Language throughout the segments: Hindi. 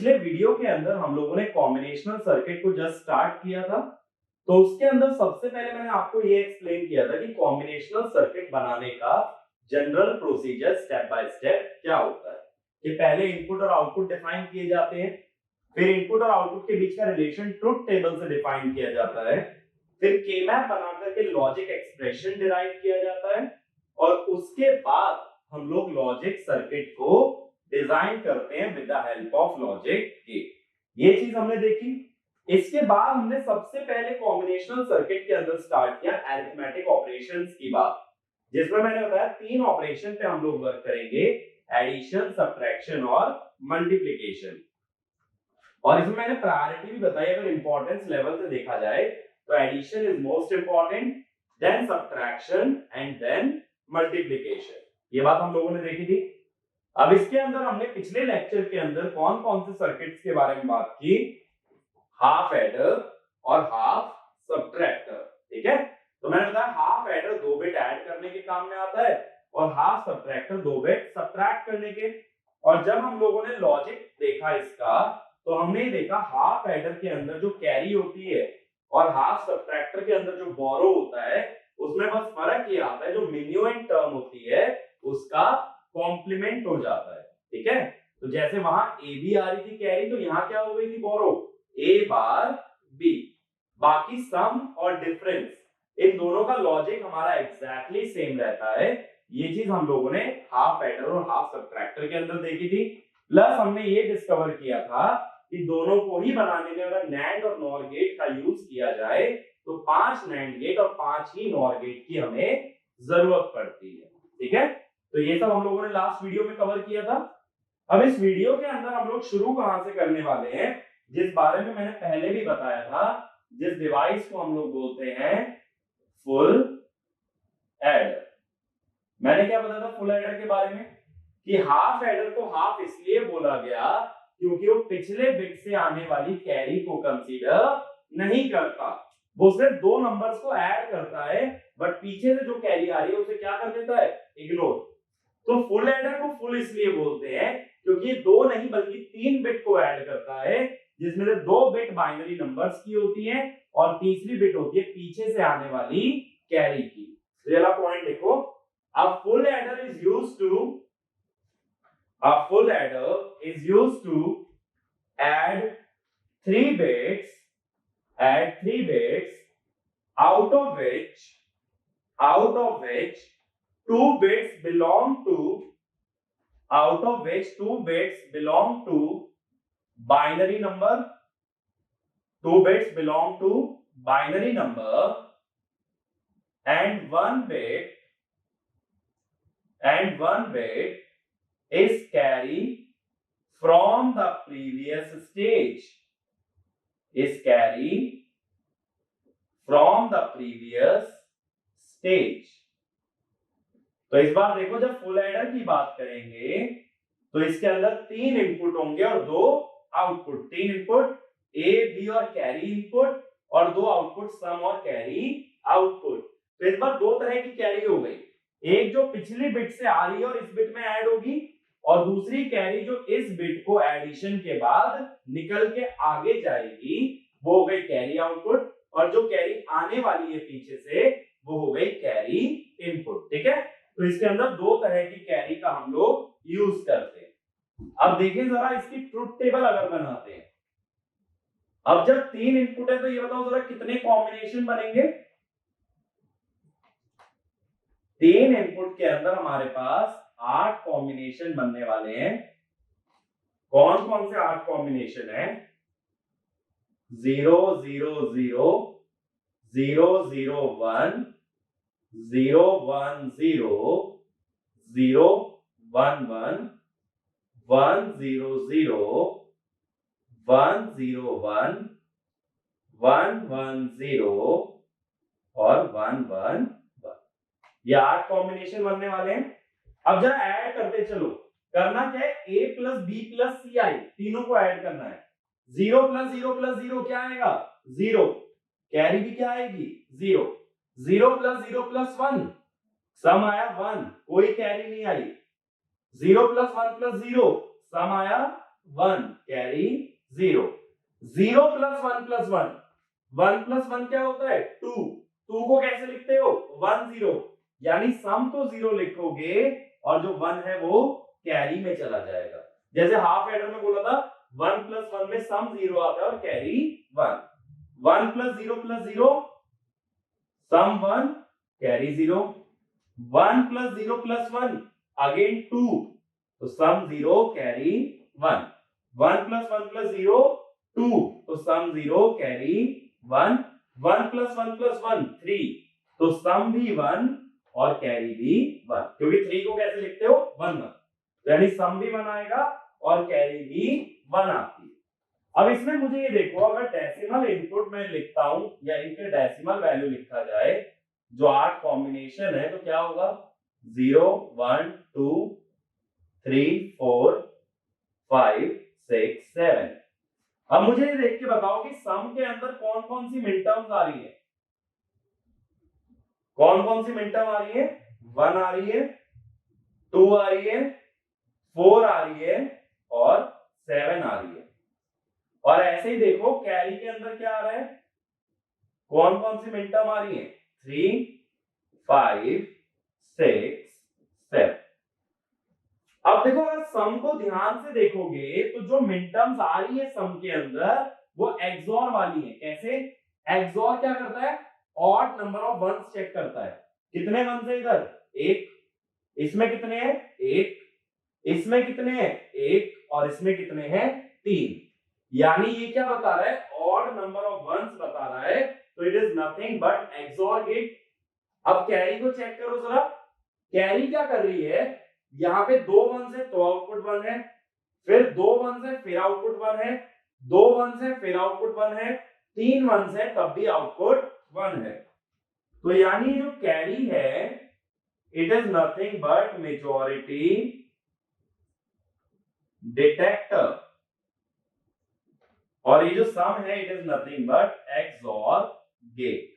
पिछले वीडियो के अंदर हम लोगों ने कॉम्बिनेशनल सर्किट को जस्ट स्टार्ट किया था। तो उसके अंदर सबसे पहले मैंने आपको ये एक्सप्लेन किया था कि कॉम्बिनेशनल सर्किट बनाने का general procedure step by step क्या होता है। कि पहले इनपुट और आउटपुट डिफाइन किए जाते हैं, फिर इनपुट और आउटपुट के बीच का रिलेशन ट्रुथ टेबल से डिफाइन किया जाता है, फिर के मैप बना करके लॉजिक एक्सप्रेशन डिराइव किया जाता है और उसके बाद हम लोग लॉजिक सर्किट को डिजाइन करते हैं with the help of logic gate. ये चीज हमने देखी। इसके बाद हमने सबसे पहले कॉम्बिनेशनल सर्किट के अंदर स्टार्ट किया अरिथमेटिक ऑपरेशंस की बात, जिसमें मैंने बताया 3 ऑपरेशन पे हम लोग वर्क करेंगे, एडिशन, सब्ट्रैक्शन और मल्टीप्लिकेशन। और इसमें मैंने प्रायोरिटी भी बताई, अगर इंपॉर्टेंस लेवल से देखा जाए तो addition is most important, then subtraction and then multiplication. ये बात हम लोगों ने देखी थी। अब इसके अंदर हमने पिछले लेक्चर के अंदर कौन कौन से सर्किट्स के बारे में बात की, हाफ एडर और हाफ सब्ट्रैक्टर। ठीक है, तो मैंने बताया हाफ एडर 2 बिट ऐड करने के काम में आता है और हाफ सब्ट्रैक्टर 2 बिट सब्ट्रैक्ट करने के। और जब हम लोगों ने लॉजिक देखा इसका, तो हमने देखा हाफ एडर के अंदर जो कैरी होती है और हाफ सब्ट्रैक्टर के अंदर जो बोरो होता है, उसमें बस फर्क ये आता है जो मिन्यूएंट टर्म होती है उसका कॉम्प्लीमेंट हो जाता है। ठीक है, तो जैसे वहां ए बी आ रही थी कैरी, तो यहाँ क्या हो गई थी बोरो, ए बार बी। बाकी सम और डिफरेंस, इन दोनों का लॉजिक हमारा एग्जैक्टली सेम रहता है। ये चीज हम लोगों ने हाफ एडर और हाफ सब्ट्रैक्टर के अंदर देखी थी। प्लस हमने ये डिस्कवर किया था कि दोनों को ही बनाने में अगर नैंड और नॉर गेट का यूज किया जाए तो 5 नैंड गेट और 5 ही नॉर गेट की हमें जरूरत पड़ती है। ठीक है, तो ये सब हम लोगों ने लास्ट वीडियो में कवर किया था। अब इस वीडियो के अंदर हम लोग शुरू कहां से करने वाले हैं, जिस बारे में मैंने पहले भी बताया था, जिस डिवाइस को हम लोग बोलते हैं फुल एडर। मैंने क्या बताया था फुल एडर के बारे में, कि हाफ एडर को हाफ इसलिए बोला गया क्योंकि वो पिछले बिट से आने वाली कैरी को कंसीडर नहीं करता। वो सिर्फ 2 नंबर्स को ऐड करता है, बट पीछे से जो कैरी आ रही है उसे क्या कर देता है, इग्नोर। तो फुल एडर को फुल इसलिए बोलते हैं क्योंकि ये 2 नहीं बल्कि 3 बिट को ऐड करता है, जिसमें से 2 बिट बाइनरी नंबर्स की होती है और तीसरी बिट होती है पीछे से आने वाली कैरी की। तो ये वाला पॉइंट देखो, a full adder is used to add 3 bits out of which 2 bits belong to binary number, 2 bits belong to binary number and 1 bit is carry from the previous stage, तो इस बार देखो, जब फुल एडर की बात करेंगे तो इसके अंदर 3 इनपुट होंगे और 2 आउटपुट। 3 इनपुट ए बी और कैरी इनपुट और 2 आउटपुट सम और कैरी आउटपुट। तो इस बार 2 तरह की कैरी हो गई, एक जो पिछली बिट से आ रही है और इस बिट में ऐड होगी, और दूसरी कैरी जो इस बिट को एडिशन के बाद निकल के आगे जाएगी, वो हो गई कैरी आउटपुट, और जो कैरी आने वाली है पीछे से वो हो गई कैरी इनपुट। ठीक है, तो इसके अंदर 2 तरह की कैरी का हम लोग यूज करते हैं। अब देखिए जरा इसकी ट्रुथ टेबल अगर बनाते हैं। अब जब 3 इनपुट है तो ये बताओ जरा कितने कॉम्बिनेशन बनेंगे। 3 इनपुट के अंदर हमारे पास 8 कॉम्बिनेशन बनने वाले हैं। कौन कौन से 8 कॉम्बिनेशन है, 0 0 0 0 0 1 0 1 0 0 1 1 1 0 0 1 0 1 1 1 0 और 1 1 1। ये 8 कॉम्बिनेशन बनने वाले हैं। अब जरा ऐड करते चलो। करना क्या है, a plus B plus C आई, तीनों को ऐड करना है। 0 प्लस 0 प्लस 0 क्या आएगा, 0। कैरी भी क्या आएगी, 0। 0 प्लस 0 प्लस 1, सम आया 1, कोई कैरी नहीं आई। 0 प्लस 1 प्लस 0, सम आया 1 कैरी 0, 0 प्लस 1 प्लस 1, 1 प्लस 1 क्या होता है 2, 2 को कैसे लिखते हो 1 0, यानी सम तो 0 लिखोगे और जो 1 है वो कैरी में चला जाएगा। जैसे हाफ एडर में बोला था 1 प्लस 1 में सम 0 आता है और कैरी 1, 1 प्लस 0 सम 1 कैरी 0, 1 प्लस 0 प्लस 1 अगेन 2, तो सम 0 कैरी 1, 1 प्लस 1 प्लस 0 2, तो सम 0 कैरी 1, 1 प्लस 1 प्लस 1 3, तो सम भी 1 और कैरी भी 1, क्योंकि 3 को कैसे लिखते हो 1 1, तो यानी सम भी 1 आएगा और कैरी भी 1 आती है। अब इसमें मुझे ये देखो, अगर डेसिमल इनपुट में लिखता हूं या इनके डेसिमल वैल्यू लिखा जाए, जो 8 कॉम्बिनेशन है, तो क्या होगा 0 1 2 3 4 5 6 7। अब मुझे ये देख के बताओ कि सम के अंदर कौन कौन सी मिड टर्म्स आ रही है, कौन कौन सी मिड टर्म आ रही है, 1 आ रही है, 2 आ रही है, 4 आ रही है और 7 आ रही है। और ऐसे ही देखो कैरी के अंदर क्या आ रहा है, कौन कौन सी मिड टर्म आ रही है 3 5 6 7। अब देखो अगर सम को ध्यान से देखोगे तो जो मिड टर्म्स आ रही है सम के अंदर वो एक्सओर वाली है। कैसे, एक्सओर क्या करता है, odd number of ones check करता है, कितने वंस है इधर 1, इसमें कितने हैं 1, इसमें कितने हैं 1 और इसमें कितने हैं 3, यानी ये क्या बता रहा है, ऑड नंबर ऑफ वंस बता रहा है, तो it is nothing but XOR gate. अब कैरी को चेक करो जरा, कैरी क्या कर रही है, यहाँ पे 2 वंस है तो आउटपुट 1 है, फिर 2 वंस है फिर आउटपुट 1 है, 2 वंस है फिर आउटपुट 1 है, 3 वंस है तब भी आउटपुट 1 है। तो यानी जो कैरी है it is nothing but majority detector, और ये जो सम है it is nothing but XOR gate.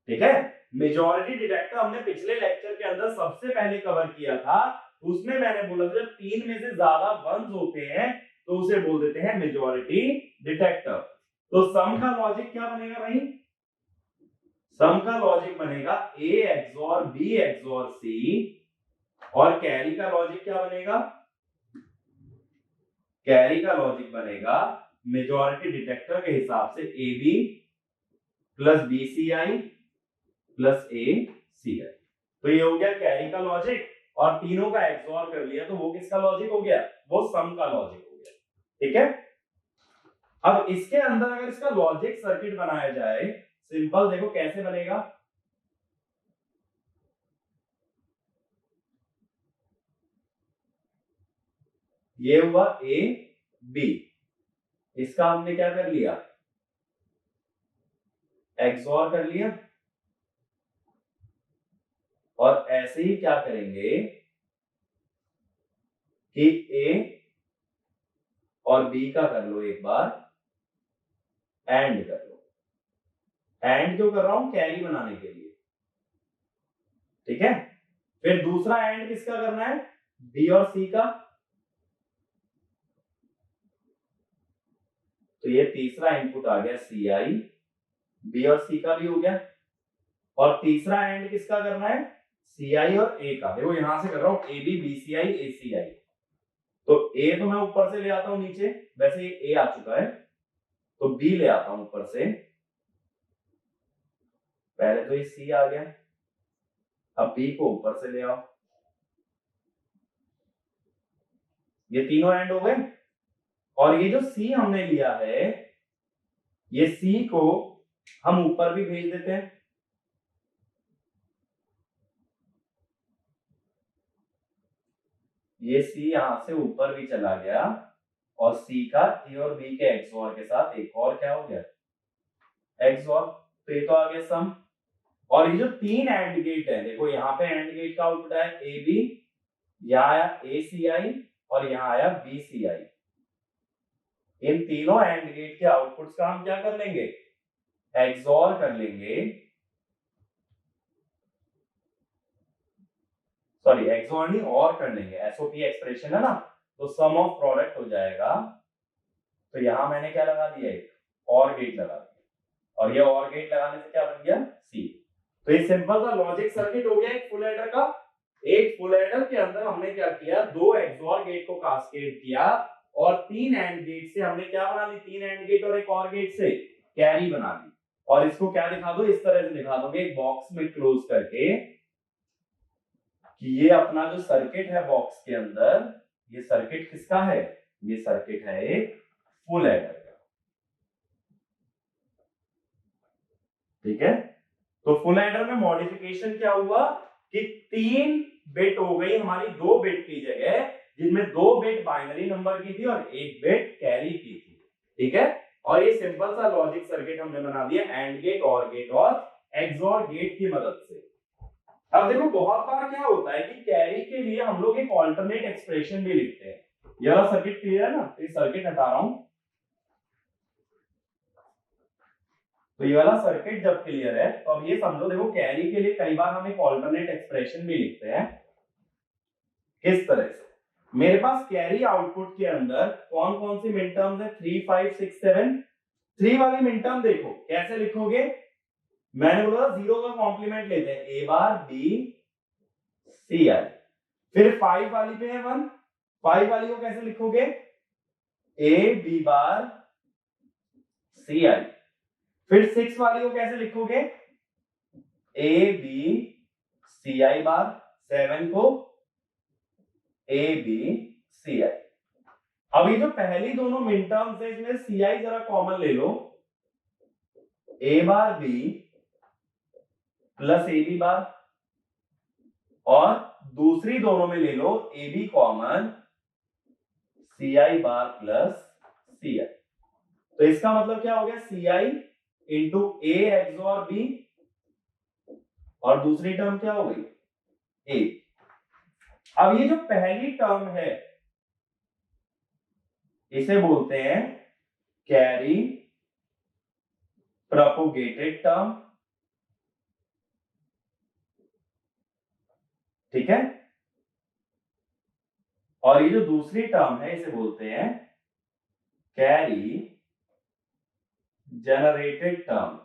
ठीक है, मेजॉरिटी डिटेक्टर हमने पिछले लेक्चर के अंदर सबसे पहले कवर किया था, उसमें मैंने बोला था जब 3 में से ज्यादा वंस होते हैं तो उसे बोल देते हैं मेजॉरिटी डिटेक्टर। तो सम का लॉजिक क्या बनेगा भाई, सम का लॉजिक बनेगा A XOR B XOR C, और कैरी का लॉजिक क्या बनेगा, कैरी का लॉजिक बनेगा मेजॉरिटी डिटेक्टर के हिसाब से AB plus BCI plus ACI। तो ये हो गया कैरी का लॉजिक, और तीनों का एक्सओर कर लिया तो वो किसका लॉजिक हो गया, वो सम का लॉजिक हो गया। ठीक है, अब इसके अंदर अगर इसका लॉजिक सर्किट बनाया जाए, सिंपल देखो कैसे बनेगा, ये हुआ A B, इसका हमने क्या कर लिया एक्सओर कर लिया, और ऐसे ही क्या करेंगे कि A और B का कर लो एक बार, एंड कर लो। एंड क्यों कर रहा हूं, कैरी बनाने के लिए। ठीक है, फिर दूसरा एंड किसका करना है, B और C का, तो ये तीसरा इनपुट आ गया CI, B और C का भी हो गया, और तीसरा एंड किसका करना है CI और A का। देखो यहां से कर रहा हूं AB BCI ACI, तो A तो मैं ऊपर से ले आता हूं नीचे, वैसे ये A आ चुका है, तो B ले आता हूं ऊपर से, पहले तो ये C आ गया, अब B को ऊपर से ले आओ, ये तीनों एंड हो गए, और ये जो C हमने लिया है ये C को हम ऊपर भी भेज देते हैं, ये C यहां से ऊपर भी चला गया, और C का A और B के एक्सओर के साथ एक और क्या हो गया एक्सओर, तो ये तो आ गया सम। और ये जो 3 एंड गेट है, देखो यहाँ पे एंड गेट का आउटपुट है AB, यहाँ आया ACI और यहाँ आया BCI, इन तीनों एंड गेट के आउटपुट्स का हम क्या कर लेंगे एक्सओर कर लेंगे, सॉरी एक्सओर नहीं और कर लेंगे, एसओपी एक्सप्रेशन है ना, तो सम ऑफ प्रोडक्ट हो जाएगा। तो यहां मैंने क्या लगा दिया, एक और गेट लगा दिया, और ये और गेट लगाने से क्या बन गया, सी। तो ये सिंपल सा लॉजिक सर्किट हो गया एक फुल एडर का। एक फुल एडर के अंदर हमने क्या किया, दो एक्सओर गेट को कास्केड किया, और तीन एंड गेट से हमने क्या बना ली, तीन एंड गेट और एक और गेट से कैरी बना ली। और इसको क्या दिखा दो, इस तरह से दिखा दोगे एक बॉक्स में क्लोज करके कि ये अपना जो सर्किट है बॉक्स के अंदर, ये सर्किट किसका है, ये सर्किट है एक फुल एडर का। ठीक है, तो फुल एडर में मॉडिफिकेशन क्या हुआ कि तीन बिट हो गई हमारी दो बिट की जगह, जिनमें दो बिट बाइनरी नंबर की थी और एक बिट कैरी की थी। ठीक है, और ये सिंपल सा लॉजिक सर्किट हमने बना दिया एंड गेट, और गेट और एक्सओर गेट की मदद से। अब देखो बहुत बार क्या होता है कि कैरी के लिए हम लोग एक ऑल्टरनेट एक्सप्रेशन भी लिखते हैं। ये वाला सर्किट क्लियर है ना, ये सर्किट हटा रहा हूं। तो ये वाला सर्किट जब क्लियर है तो अब ये समझो, देखो कैरी के लिए कई बार हम एक ऑल्टरनेट एक्सप्रेशन भी लिखते हैं। किस तरह से, मेरे पास कैरी आउटपुट के अंदर कौन कौन सी मिन टर्म्स है, 3 5 6 7। 3 वाली मिन टर्म देखो कैसे लिखोगे, मैंने बोला जीरो का कॉम्प्लीमेंट लेते हैं, ए बार बी सी आई। फिर 5 वाली पे है 1, 5 वाली को कैसे लिखोगे, ए बी बार सी आई। फिर 6 वाली को कैसे लिखोगे, ए बी सी आई बार। 7 को ए बी सी आई। अब ये जो पहली दोनों मिन टर्म्स है इसमें सी आई जरा कॉमन ले लो, A bar B plus A B bar, और दूसरी दोनों में ले लो A B common, C I bar plus C I. तो इसका मतलब क्या हो गया, C I into A XOR B, और दूसरी टर्म क्या हो गई, ए। अब ये जो पहली टर्म है इसे बोलते हैं कैरी प्रोपोगेटेड टर्म। ठीक है, और ये जो दूसरी टर्म है इसे बोलते हैं कैरी जनरेटेड टर्म।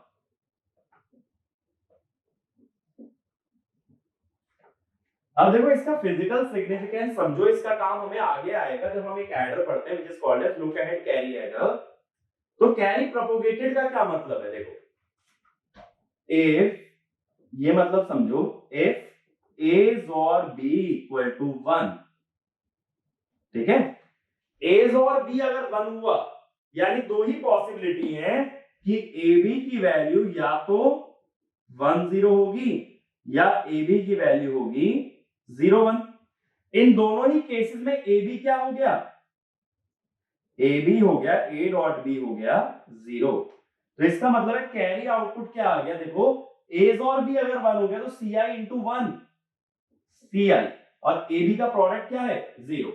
अब देखो इसका फिजिकल सिग्निफिकेंस समझो, इसका काम हमें आगे आएगा जब हम एक एडर पढ़ते हैं which is called as look ahead carry adder. तो कैरी प्रोपोगेटेड का क्या मतलब है, देखो इफ, ये मतलब समझो इफ एज और बी इक्वल टू 1। ठीक है, एज और बी अगर 1 हुआ, यानी दो ही पॉसिबिलिटी है कि ए बी की वैल्यू या तो 1 0 होगी या ए बी की वैल्यू होगी 0 1। इन दोनों ही केसेस में ए बी क्या हो गया, ए बी हो गया, ए डॉट बी हो गया 0। तो इसका मतलब है कैरी आउटपुट क्या आ गया, देखो एज और बी अगर 1 हो गया तो सी आई इंटू 1 सी आई, और ए बी का प्रोडक्ट क्या है 0।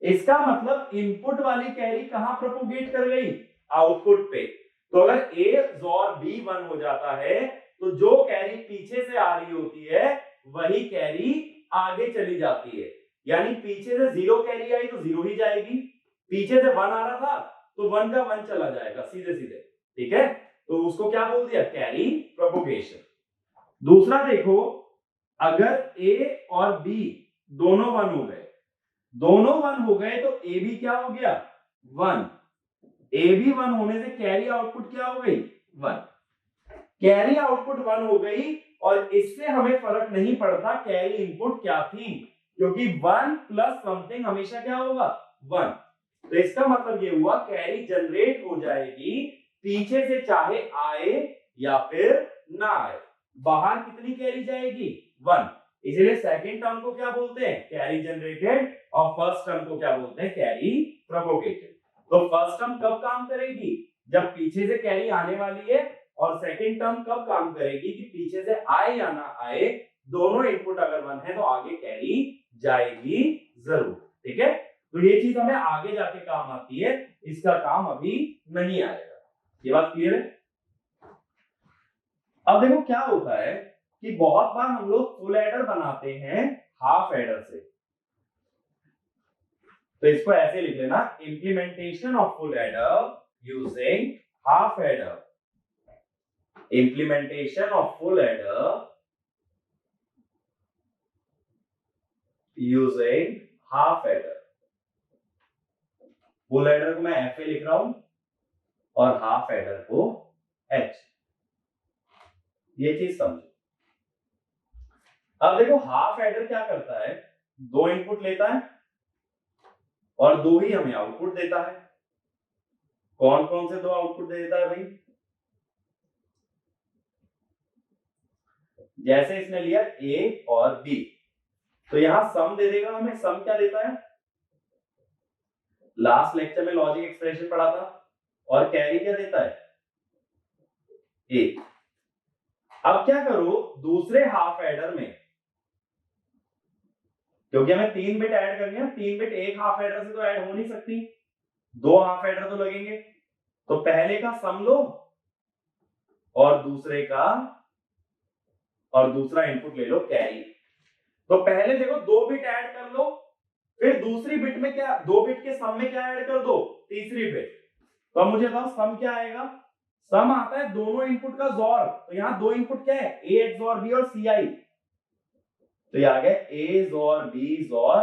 इसका मतलब इनपुट वाली कैरी कहां प्रोपोगेट कर गई, आउटपुट पे। तो अगर ए और बी 1 हो जाता है तो जो कैरी पीछे से आ रही होती है वही कैरी आगे चली जाती है, यानी पीछे से 0 कैरी आई तो 0 ही जाएगी, पीछे से 1 आ रहा था तो 1 का 1 चला जाएगा सीधे सीधे। ठीक है, तो उसको क्या बोल दिया, कैरी प्रोपोगेशन। दूसरा देखो, अगर ए और बी दोनों 1 हो गए, दोनों 1 हो गए तो ए बी क्या हो गया 1, ए बी 1 होने से कैरी आउटपुट क्या हो गई 1, कैरी आउटपुट 1 हो गई। और इससे हमें फर्क नहीं पड़ता कैरी इनपुट क्या थी, क्योंकि 1 प्लस समथिंग हमेशा क्या होगा 1। तो इसका मतलब ये हुआ कैरी जनरेट हो जाएगी पीछे से, चाहे आए या फिर ना आए। बाहर कितनी कैरी जाएगी 1, इसलिए सेकंड टर्म को क्या बोलते हैं, कैरी जनरेटेड, और फर्स्ट टर्म को क्या बोलते हैं, कैरी प्रोपोगेटेड। तो फर्स्ट टर्म कब काम करेगी, जब पीछे से कैरी आने वाली है, और सेकंड टर्म कब काम करेगी कि पीछे से आए या ना आए, दोनों इनपुट अगर 1 है तो आगे कैरी जाएगी जरूर। ठीक है, तो ये चीज हमें आगे जाके काम आती है, इसका काम अभी नहीं आएगा। ये बात क्लियर है। अब देखो क्या होता है कि बहुत बार हम लोग फुल एडर बनाते हैं हाफ एडर से। तो इसको ऐसे लिख लेना, implementation of full adder using half adder, implementation of full adder using half adder। Full adder को मैं FA लिख रहा हूं और हाफ एडर को H। ये चीज समझो। अब देखो हाफ एडर क्या करता है, दो इनपुट लेता है और दो ही हमें आउटपुट देता है। कौन कौन से दो आउटपुट देता है भाई? जैसे इसने लिया A और B, तो यहां सम दे देगा हमें। सम क्या देता है? लास्ट लेक्चर में लॉजिक एक्सप्रेशन पढ़ा था। और कैरी क्या देता है? A। अब क्या करो, दूसरे हाफ एडर में, क्योंकि हमें 3 बिट ऐड करनी है, 3 बिट एक हाफ एडर से तो ऐड हो नहीं सकती, 2 हाफ एडर तो लगेंगे। तो पहले का सम लो और दूसरा इनपुट ले लो कैरी। तो पहले देखो 2 बिट ऐड कर लो, फिर दूसरी बिट में क्या, 2 बिट के सम में क्या ऐड कर दो? तीसरी बिट। तो अब मुझे बताओ सम क्या आएगा? सम आता है दोनों इनपुट का जोर। तो यहाँ दो इनपुट क्या है? A XOR B और CI। तो ये आ गया A XOR B XOR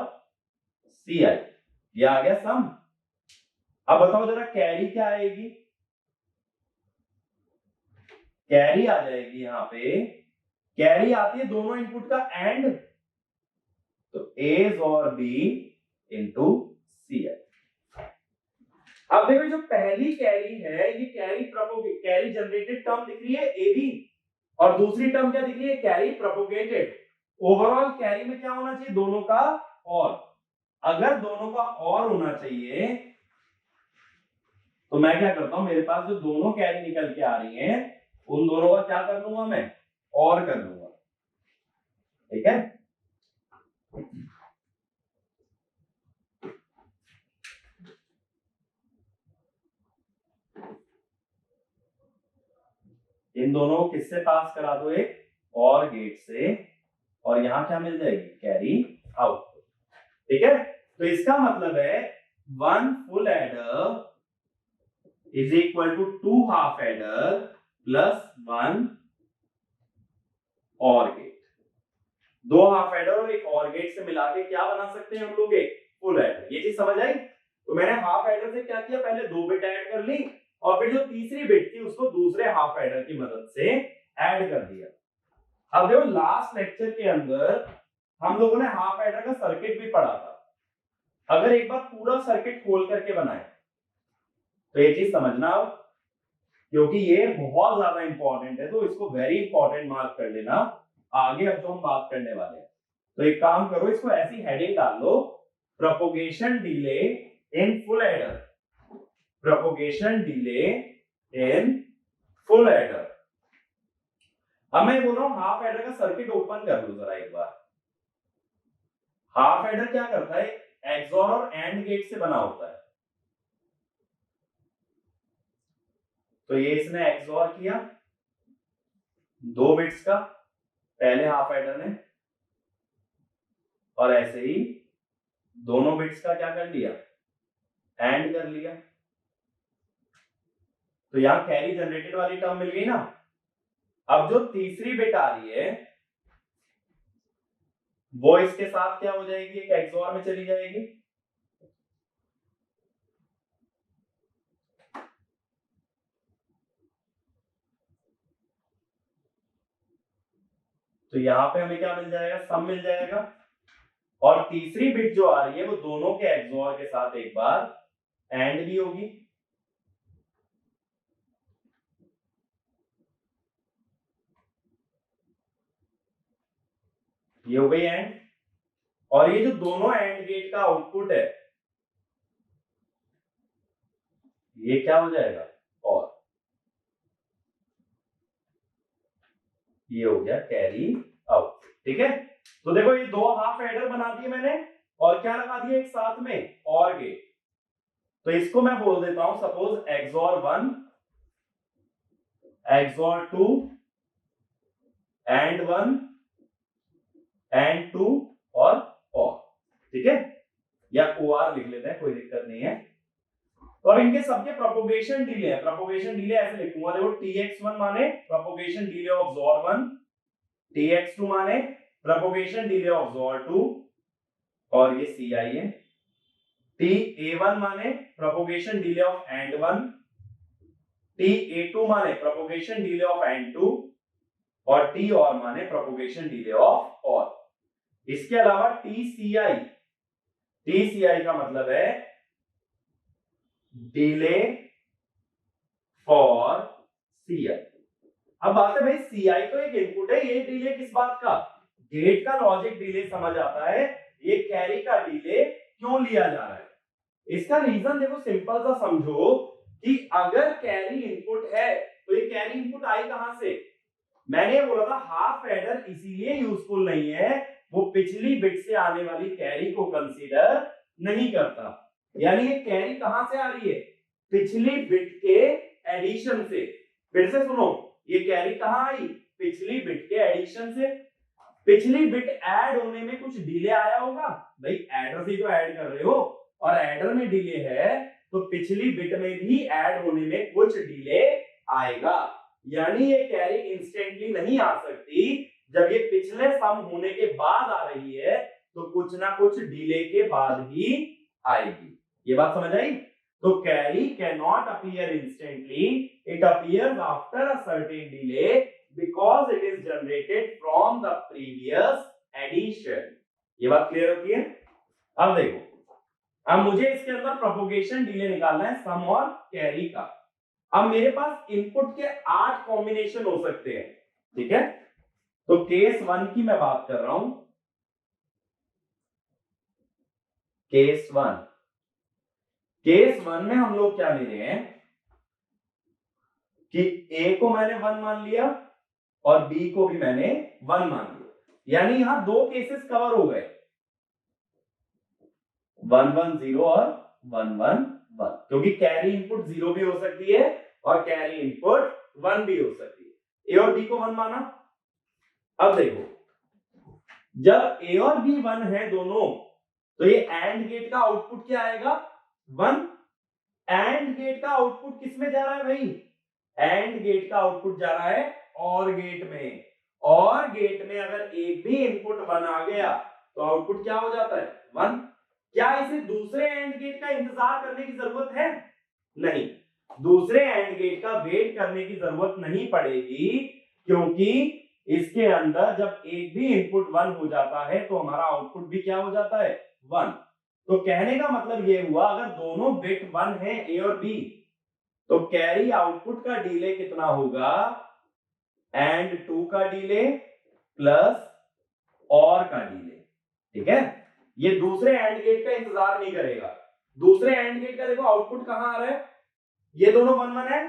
CI, ये आ गया सम। अब बताओ जरा कैरी क्या आएगी? कैरी आ जाएगी यहाँ पे, कैरी आती है दोनों इनपुट का एंड, तो A XOR B into CI। अब देखो जो पहली कैरी है, ये कैरी जनरेटेड टर्म दिख रही है AB, और दूसरी टर्म क्या दिख रही है? Carry propagated. ओवरऑल कैरी में क्या होना चाहिए? दोनों का और। अगर दोनों का और होना चाहिए तो मैं क्या करता हूं, मेरे पास जो दोनों कैरी निकल के आ रही हैं उन दोनों का क्या कर लूंगा मैं? और कर लूंगा। ठीक है, इन दोनों को किससे पास करा दो? एक और गेट से, और यहां क्या मिल जाएगी? Carry output. ठीक है, तो इसका मतलब है 1 full adder is equal to 2 half adder plus 1 OR gate. 2 half adder और एक और गेट से मिला के क्या बना सकते हैं हम लोग? एक फुल एडर। ये चीज समझ आई? तो मैंने हाफ एडर से क्या किया, पहले 2 बिट ऐड कर ली और फिर जो तीसरी बिट थी उसको दूसरे हाफ एडर की मदद से ऐड कर दिया। अब देखो लास्ट लेक्चर के अंदर हम लोगों ने हाफ एडर का सर्किट भी पढ़ा था। अगर एक बार पूरा सर्किट खोल करके बनाए तो ये चीज समझना हो, क्योंकि ये बहुत ज्यादा इंपॉर्टेंट है, तो इसको वेरी इंपॉर्टेंट मार्क कर लेना आगे अब जो हम बात करने वाले हैं। तो एक काम करो, इसको ऐसी हेडिंग डाल लो, propagation delay in full adder. Propagation delay in full adder. अब मैं बोल रहा हूं हाफ एडर का सर्किट ओपन कर लो जरा एक बार। हाफ एडर क्या करता है? एक्सॉर और एंड गेट से बना होता है। तो ये इसने एक्सॉर किया 2 बिट्स का पहले हाफ एडर ने, और ऐसे ही दोनों बिट्स का क्या कर लिया? एंड कर लिया। तो यहां कैरी जनरेटेड वाली टर्म मिल गई ना। अब जो तीसरी बिट आ रही है वो इसके साथ क्या हो जाएगी? एक एक्सॉर में चली जाएगी। तो यहां पे हमें क्या मिल जाएगा? सम मिल जाएगा। और तीसरी बिट जो आ रही है वो दोनों के एक्सॉर के साथ एक बार एंड भी होगी। ये हो गई एंड। और ये जो दोनों एंड गेट का आउटपुट है ये क्या हो जाएगा? और ये हो गया कैरी आउट। ठीक है, तो देखो ये 2 हाफ एडर बना दिए मैंने और क्या लगा दिया एक साथ में? और गेट। तो इसको मैं बोल देता हूं suppose XOR 1, XOR 2, and 1, and 2 और। ठीक है, या OR लिख लेते हैं, कोई दिक्कत नहीं है। तो अब इनके सबके प्रोपोगेशन डिले है, प्रोपोगेशन डिले ऐसे लिखूंगा, देखो tx1 माने propagation delay of ZOR1, tx2 माने प्रोपोगेशन डिले ऑफ ZOR2, और ये ci है। ta1 माने propagation delay of AND1, ta2 माने प्रोपोगेशन डिले ऑफ AND2, और TOR माने प्रोपोगेशन डिले ऑफ OR। इसके अलावा TCI का मतलब है डिले फॉर CI। अब बात है भाई CI तो एक इनपुट है, ये डिले किस बात का, गेट का लॉजिक डिले समझ आता है, ये कैरी का डिले क्यों लिया जा रहा है। इसका रीजन देखो सिंपल सा समझो कि अगर कैरी इनपुट है तो ये कैरी इनपुट आई कहां से, मैंने बोला था हाफ एडर इसीलिए यूजफुल नहीं है, वो पिछली बिट से आने वाली कैरी को कंसीडर नहीं करता। यानी ये कैरी कहां से आ रही है, पिछली बिट के एडिशन से। फिर से सुनो, ये कैरी कहां आई, पिछली बिट के एडिशन से। पिछली बिट ऐड होने में कुछ डिले आया होगा, भाई एडर से तो ऐड कर रहे हो, और एडर में डिले है तो पिछली बिट में भी ऐड होने में कुछ डिले आएगा। यानी ये कैरी इंस्टेंटली नहीं आ सकती, जब ये पिछले सम होने के बाद आ रही है तो कुछ ना कुछ डिले के बाद ही आएगी। ये बात समझ आई। तो carry cannot appear instantly, it appears after a certain delay because it is generated from the previous addition. ये बात क्लियर होती है। अब देखो, अब मुझे इसके अंदर प्रोपोगेशन डिले निकालना है सम और कैरी का। अब मेरे पास इनपुट के 8 कॉम्बिनेशन हो सकते हैं, ठीक है। तो केस 1 की मैं बात कर रहा हूं, केस 1 में हम लोग क्या ले रहे हैं कि A को मैंने 1 मान लिया और B को भी मैंने 1 मान लिया, यानी यहां 2 केसेस कवर हो गए, 110 और 111, क्योंकि कैरी इनपुट 0 भी हो सकती है और कैरी इनपुट 1 भी हो सकती है। A और B को 1 माना। अब देखो, जब A और B 1 है दोनों, तो ये AND गेट का आउटपुट क्या आएगा, 1। AND गेट का आउटपुट किस में जा रहा है भाई, AND गेट का आउटपुट जा रहा है OR गेट में। OR गेट में अगर एक भी इनपुट 1 आ गया तो आउटपुट क्या हो जाता है, 1। क्या इसे दूसरे AND गेट का इंतजार करने की जरूरत है, नहीं, दूसरे AND गेट का वेट करने की जरूरत नहीं पड़ेगी, क्योंकि इसके अंदर जब एक भी इनपुट 1 हो जाता है तो हमारा आउटपुट भी क्या हो जाता है, 1। तो कहने का मतलब ये हुआ, अगर दोनों बिट 1 है A और B, तो कैरी आउटपुट का डिले कितना होगा, AND2 का डिले प्लस OR का डिले, ठीक है। ये दूसरे AND गेट का इंतजार नहीं करेगा। दूसरे AND गेट का देखो आउटपुट कहां आ रहा है, ये दोनों 1 1 है,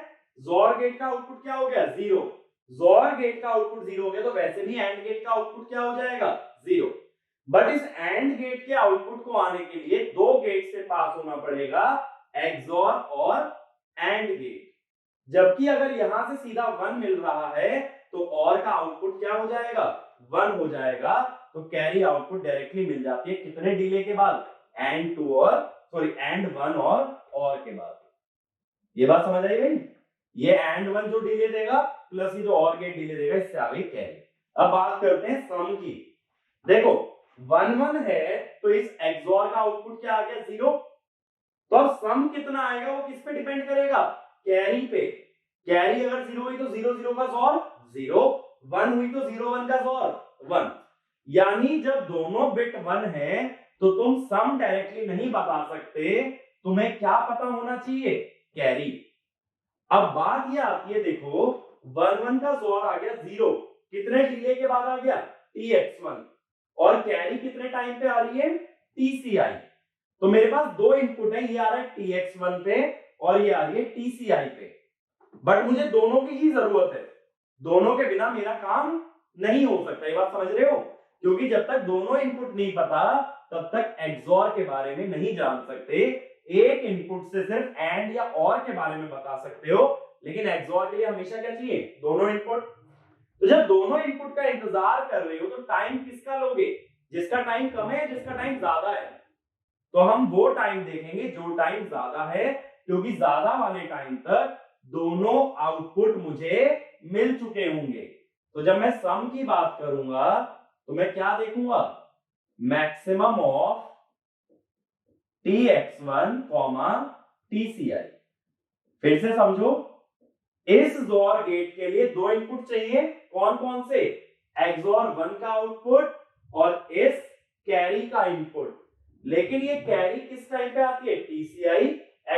ZOR गेट का आउटपुट क्या हो गया, 0। ZOR गेट का आउटपुट 0 हो गया तो वैसे भी AND गेट का आउटपुट क्या हो जाएगा, 0। बट इस AND गेट के आउटपुट को आने के लिए 2 गेट से पास होना पड़ेगा, XOR और AND गेट। जबकि अगर यहां से सीधा 1 मिल रहा है तो OR का आउटपुट क्या हो जाएगा, 1 हो जाएगा। तो कैरी आउटपुट डायरेक्टली मिल जाती है कितने डिले के बाद, AND1 और OR के बाद। ये बात समझ आई भाई। ये AND1 जो डिले देगा प्लस ये जो OR गेट डिले देगा, इससे आ गई कैरी। अब बात करते हैं सम की। देखो 1 1 है तो इस XOR का आउटपुट क्या आ गया, 0। तो अब सम कितना आएगा वो किस पे डिपेंड करेगा, कैरी पे। कैरी अगर 0 हुई तो 0 0 का XOR 0, 1 हुई तो 0 1 का XOR 1। यानी जब दोनों बिट 1 है तो तुम सम डायरेक्टली नहीं बता सकते, तुम्हें क्या पता होना चाहिए, कैरी। अब बात ये आती है, देखो 1 1 का XOR आ गया 0, कितने डिले के बाद आ गया, tx1, और कैरी कितने टाइम पे आ रही है, tci। तो मेरे पास 2 इनपुट है, ये आ रहा है tx1 पे और ये आ रही है tci पे, बट मुझे दोनों की ही जरूरत है, दोनों के बिना मेरा काम नहीं हो सकता। ये बात समझ रहे हो, क्योंकि जब तक दोनों इनपुट नहीं पता तब तक XOR के बारे में नहीं जान सकते। एक इनपुट से सिर्फ AND या OR के बारे में बता सकते हो, लेकिन XOR के लिए हमेशा क्या चाहिए, दोनों इनपुट। तो जब दोनों इनपुट का इंतजार कर रहे हो तो टाइम किसका लोगे, जिसका टाइम कम है जिसका टाइम ज्यादा है। तो हम वो टाइम देखेंगे जो टाइम ज्यादा है, क्योंकि ज्यादा वाले टाइम तक दोनों आउटपुट मुझे मिल चुके होंगे। तो जब मैं सम की बात करूंगा तो मैं क्या देखूंगा, मैक्सिमम ऑफ tx1 tci। फिर से समझो, इस XOR गेट के लिए दो इनपुट चाहिए, कौन कौन से, XOR 1 का आउटपुट और इस कैरी का इनपुट। लेकिन ये कैरी किस टाइम पे आती है, TCI,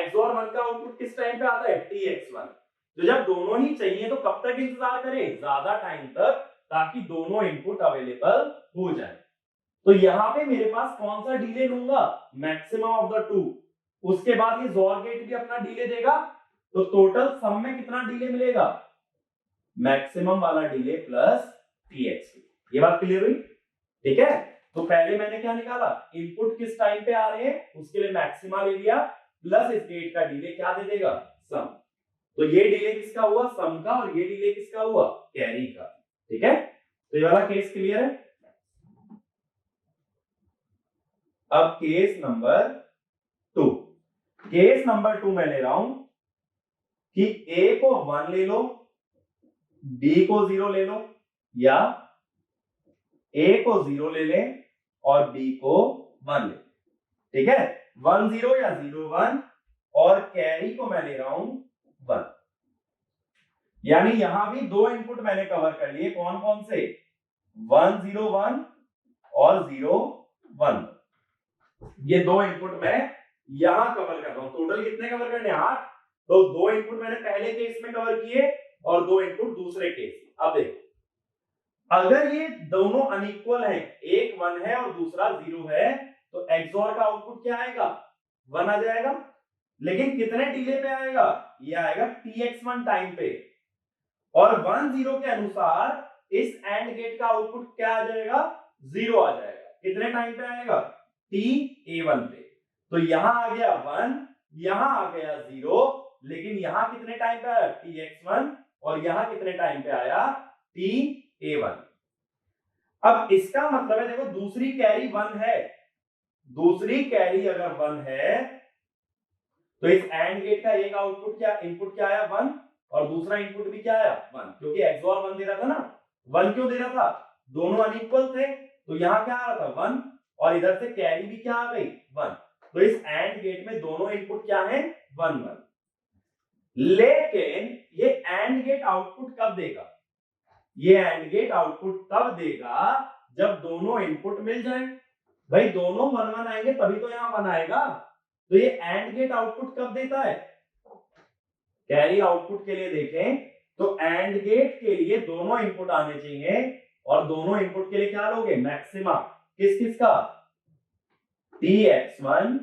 XOR 1 का आउटपुट किस टाइम पे आता है, TX1। तो जब दोनों ही चाहिए तो कब तक इंतजार करें, ज्यादा टाइम तक, ताकि दोनों इनपुट अवेलेबल हो जाए। तो यहां पे मेरे पास कौन सा डिले लूंगा, मैक्सिमम ऑफ द टू। उसके बाद ये XOR गेट भी अपना डिले देगा, तो टोटल सम में कितना डिले मिलेगा, मैक्सिमम वाला डिले प्लस TX2। ये बात क्लियर हुई, ठीक है। तो पहले मैंने क्या निकाला, इनपुट किस टाइम पे आ रहे हैं उसके लिए मैक्सिमा ले लिया, प्लस इस गेट का डिले क्या दे देगा, सम। तो ये डिले किसका हुआ, सम का, और ये डिले किसका हुआ, कैरी का। ठीक है, तो ये वाला केस क्लियर है। अब केस नंबर 2, केस नंबर 2 मैं ले रहा हूं कि A को 1 ले लो, B को 0 ले लो, या A को 0 ले लें और B को 1 ले। ठीक है, 1 0 या 0 1, और कैरी को मैं ले रहा हूं 1। यानी यहां भी दो इनपुट मैंने कवर कर लिए, कौन कौन से, 1 0 1 और 0 1। ये दो इनपुट मैं यहां कवर कर रहा हूं। टोटल कितने कवर करने, 8। तो दो इनपुट मैंने पहले केस में कवर किए और दो इनपुट दूसरे केस। अब देखो, अगर ये दोनों अनइक्वल हैं, एक 1 है और दूसरा 0 है, तो XOR का आउटपुट क्या आएगा, 1 आ जाएगा। लेकिन कितने डिले पे आएगा, ये आएगा TX1 टाइम पे। और 1 0 के अनुसार इस एंड गेट का आउटपुट क्या आ जाएगा, 0 आ जाएगा। कितने टाइम पे आएगा, TA1 पे। तो यहां आ गया 1, यहां आ गया 0, लेकिन यहां कितने टाइम पे आया, TX1, और यहां कितने टाइम पे आया, TA1। अब इसका मतलब है, देखो दूसरी कैरी 1 है, दूसरी कैरी अगर 1 है तो इस एंड गेट का एक आउटपुट क्या, इनपुट क्या आया, 1, और दूसरा इनपुट भी क्या आया, 1, क्योंकि XOR 1 दे रहा था ना। 1 क्यों दे रहा था, दोनों अनइक्वल थे, तो यहां क्या आ रहा था, 1, और इधर से कैरी भी क्या आ गई, 1। तो इस एंड गेट में दोनों इनपुट क्या है, 1 1। लेकिन ये एंड गेट आउटपुट कब देगा, ये एंड गेट आउटपुट तब देगा जब दोनों इनपुट मिल जाए। भाई दोनों 1 1 आएंगे तभी तो यहां 1 आएगा। तो ये एंड गेट आउटपुट कब देता है, कैरी आउटपुट के लिए देखें तो एंड गेट के लिए दोनों इनपुट आने चाहिए, और दोनों इनपुट के लिए क्या लोगे, मैक्सिमा। किस किस का, TX1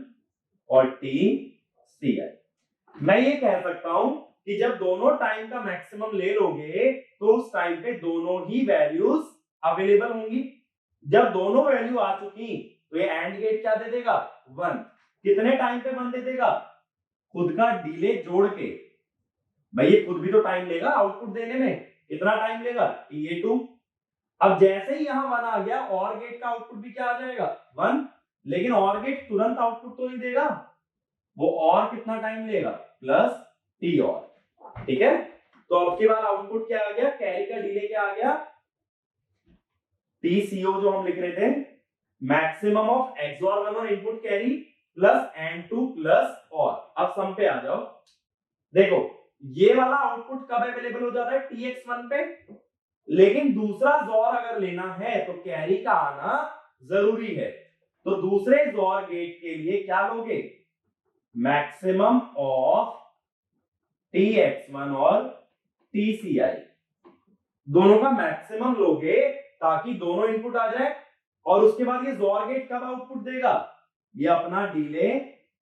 और TCI। मैं ये कह सकता हूं कि जब दोनों टाइम का मैक्सिमम ले लोगे तो उस टाइम पे दोनों ही वैल्यूज अवेलेबल होंगी। जब दोनों वैल्यू आ चुकी तो ये एंड गेट क्या दे देगा, 1। कितने टाइम पे 1 दे देगा, खुद का डिले जोड़ के। भाई ये खुद भी तो टाइम लेगा आउटपुट देने में, कितना टाइम लेगा, TA2। अब जैसे ही यहां 1 आ गया, और गेट का आउटपुट भी क्या आ जाएगा, 1। लेकिन और गेट तुरंत आउटपुट तो नहीं देगा, वो और कितना टाइम लेगा, प्लस T और। ठीक है, तो अब की बार आउटपुट क्या आ गया, कैरी का डिले क्या आ गया, TCO जो हम लिख रहे थे, मैक्सिमम ऑफ XOR 1 और input carry plus N2 plus और। अब सम पे आ जाओ, देखो ये वाला आउटपुट कब अवेलेबल हो जाता है, TX1 पे। लेकिन दूसरा XOR अगर लेना है तो कैरी का आना जरूरी है। तो दूसरे XOR गेट के लिए क्या लोगे, मैक्सिमम ऑफ TX1 और TCI, दोनों का मैक्सिमम लोगे ताकि दोनों इनपुट आ जाए। और उसके बाद ये XOR गेट कब आउटपुट देगा, ये अपना डिले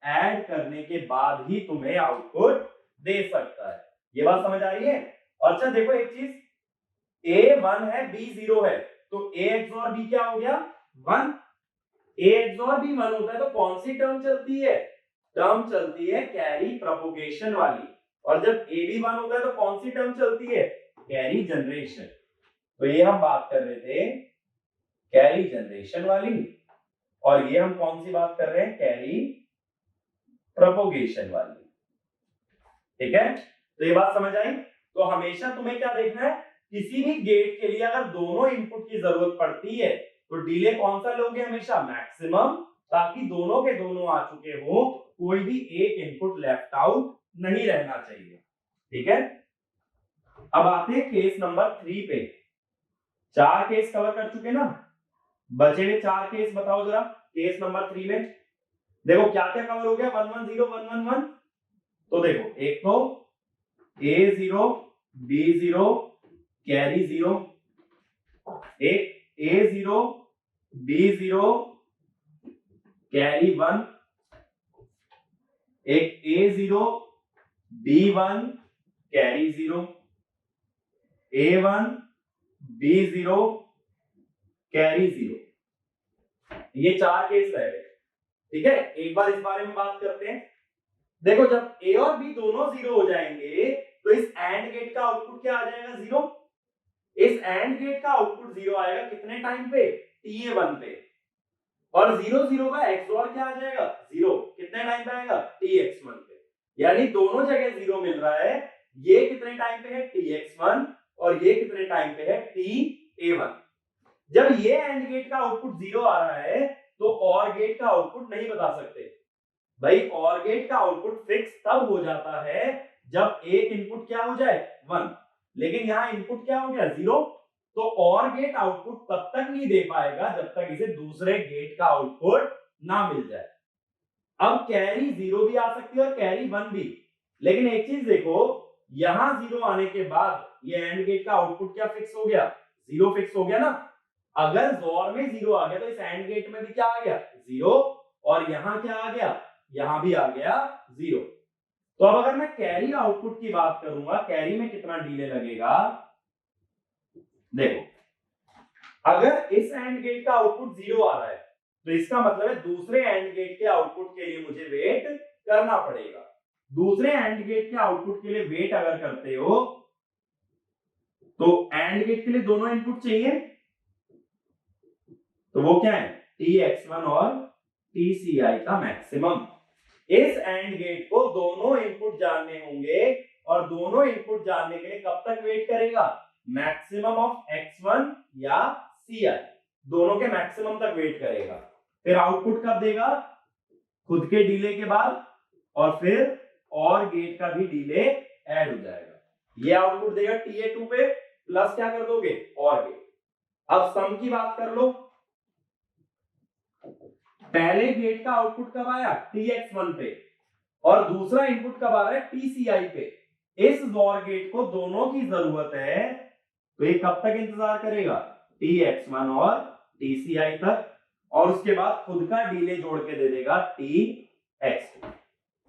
ऐड करने के बाद ही तुम्हें आउटपुट दे सकता है। ये बात समझ आ रही है। और अच्छा देखो एक चीज, A 1 है B 0 है, तो A XOR B क्या हो गया, 1। A XOR B 1 होता है तो कौन सी टर्म चलती है, टर्म चलती है कैरी प्रोपोगेशन वाली। और जब A भी 1 होता है तो कौन सी टर्म चलती है, कैरी जनरेशन। तो ये हम बात कर रहे थे कैरी जनरेशन वाली। और ये हम कौन सी बात कर रहे हैं, कैरी प्रोपोगेशन वाली। ठीक है, तो ये बात समझ आई। तो हमेशा तुम्हें क्या देखना है, किसी भी गेट के लिए अगर दोनों इनपुट की जरूरत पड़ती है तो डिले कौन सा लोगे, हमेशा मैक्सिमम, ताकि दोनों के दोनों आ चुके हो, कोई भी एक इनपुट लेफ्ट आउट नहीं रहना चाहिए। ठीक है, अब आते हैं केस नंबर 3 पे। 4 केस कवर कर चुके ना, बचे हुए 4 केस बताओ जरा। केस नंबर 3 में देखो क्या क्या कवर हो गया, 1 1 0 1 1 1। तो देखो एक तो A0 B0 कैरी 0, एक A0 B0 कैरी 1, एक A0 B1 carry 0, A1 B0 carry 0। ये 4 केस रह गए। ठीक है, एक बार इस बारे में बात करते हैं। देखो जब A और B दोनों 0 हो जाएंगे तो इस एंड गेट का आउटपुट क्या आ जाएगा, 0। इस एंड गेट का आउटपुट 0 आएगा कितने टाइम पे, TA1 पे। और 0 0 का XOR क्या आ जाएगा, 0, कितने टाइम पे आएगा, TX1 पे। यानी दोनों जगह 0 मिल रहा है। ये कितने टाइम पे है, TX1, और ये कितने टाइम पे है, TA1। जब ये एंड गेट का आउटपुट 0 आ रहा है तो और गेट का आउटपुट नहीं बता सकते भाई। और गेट का आउटपुट फिक्स तब हो जाता है जब एक इनपुट क्या हो जाए, 1, लेकिन यहां इनपुट क्या हो गया, 0। तो और गेट आउटपुट तब तक नहीं दे पाएगा जब तक इसे दूसरे गेट का आउटपुट ना मिल जाए। अब कैरी 0 भी आ सकती है और कैरी 1 भी, लेकिन एक चीज देखो, यहां 0 आने के बाद ये एंड गेट का आउटपुट क्या फिक्स हो गया, 0 फिक्स हो गया ना। अगर जोर में 0 आ गया तो इस एंड गेट में भी क्या आ गया, 0, और यहां क्या आ गया, यहां भी आ गया 0। तो अब अगर मैं कैरी आउटपुट की बात करूंगा, कैरी में कितना डिले लगेगा, देखो अगर इस एंड गेट का आउटपुट 0 आ रहा है तो इसका मतलब है दूसरे एंड गेट के आउटपुट के लिए मुझे वेट करना पड़ेगा। दूसरे एंड गेट के आउटपुट के लिए वेट अगर करते हो तो एंड गेट के लिए दोनों इनपुट चाहिए, तो वो क्या है, TX1 और TCI का मैक्सिमम। इस एंड गेट को दोनों इनपुट जानने होंगे और दोनों इनपुट जानने के लिए कब तक वेट करेगा, मैक्सिमम ऑफ X1 या CI, दोनों के मैक्सिमम तक वेट करेगा। फिर आउटपुट कब देगा, खुद के डिले के बाद, और फिर और गेट का भी डिले ऐड हो जाएगा। ये आउटपुट देगा TA2 पे, प्लस क्या कर दोगे, और गेट। अब सम की बात कर लो, पहले गेट का आउटपुट कब आया, TX1 पे, और दूसरा इनपुट कब आ रहा है, TCI पे। इस जोर गेट को दोनों की जरूरत है, तो ये कब तक इंतजार करेगा, TX1 और TCI तक, और उसके बाद खुद का डिले जोड़ के दे देगा TX2।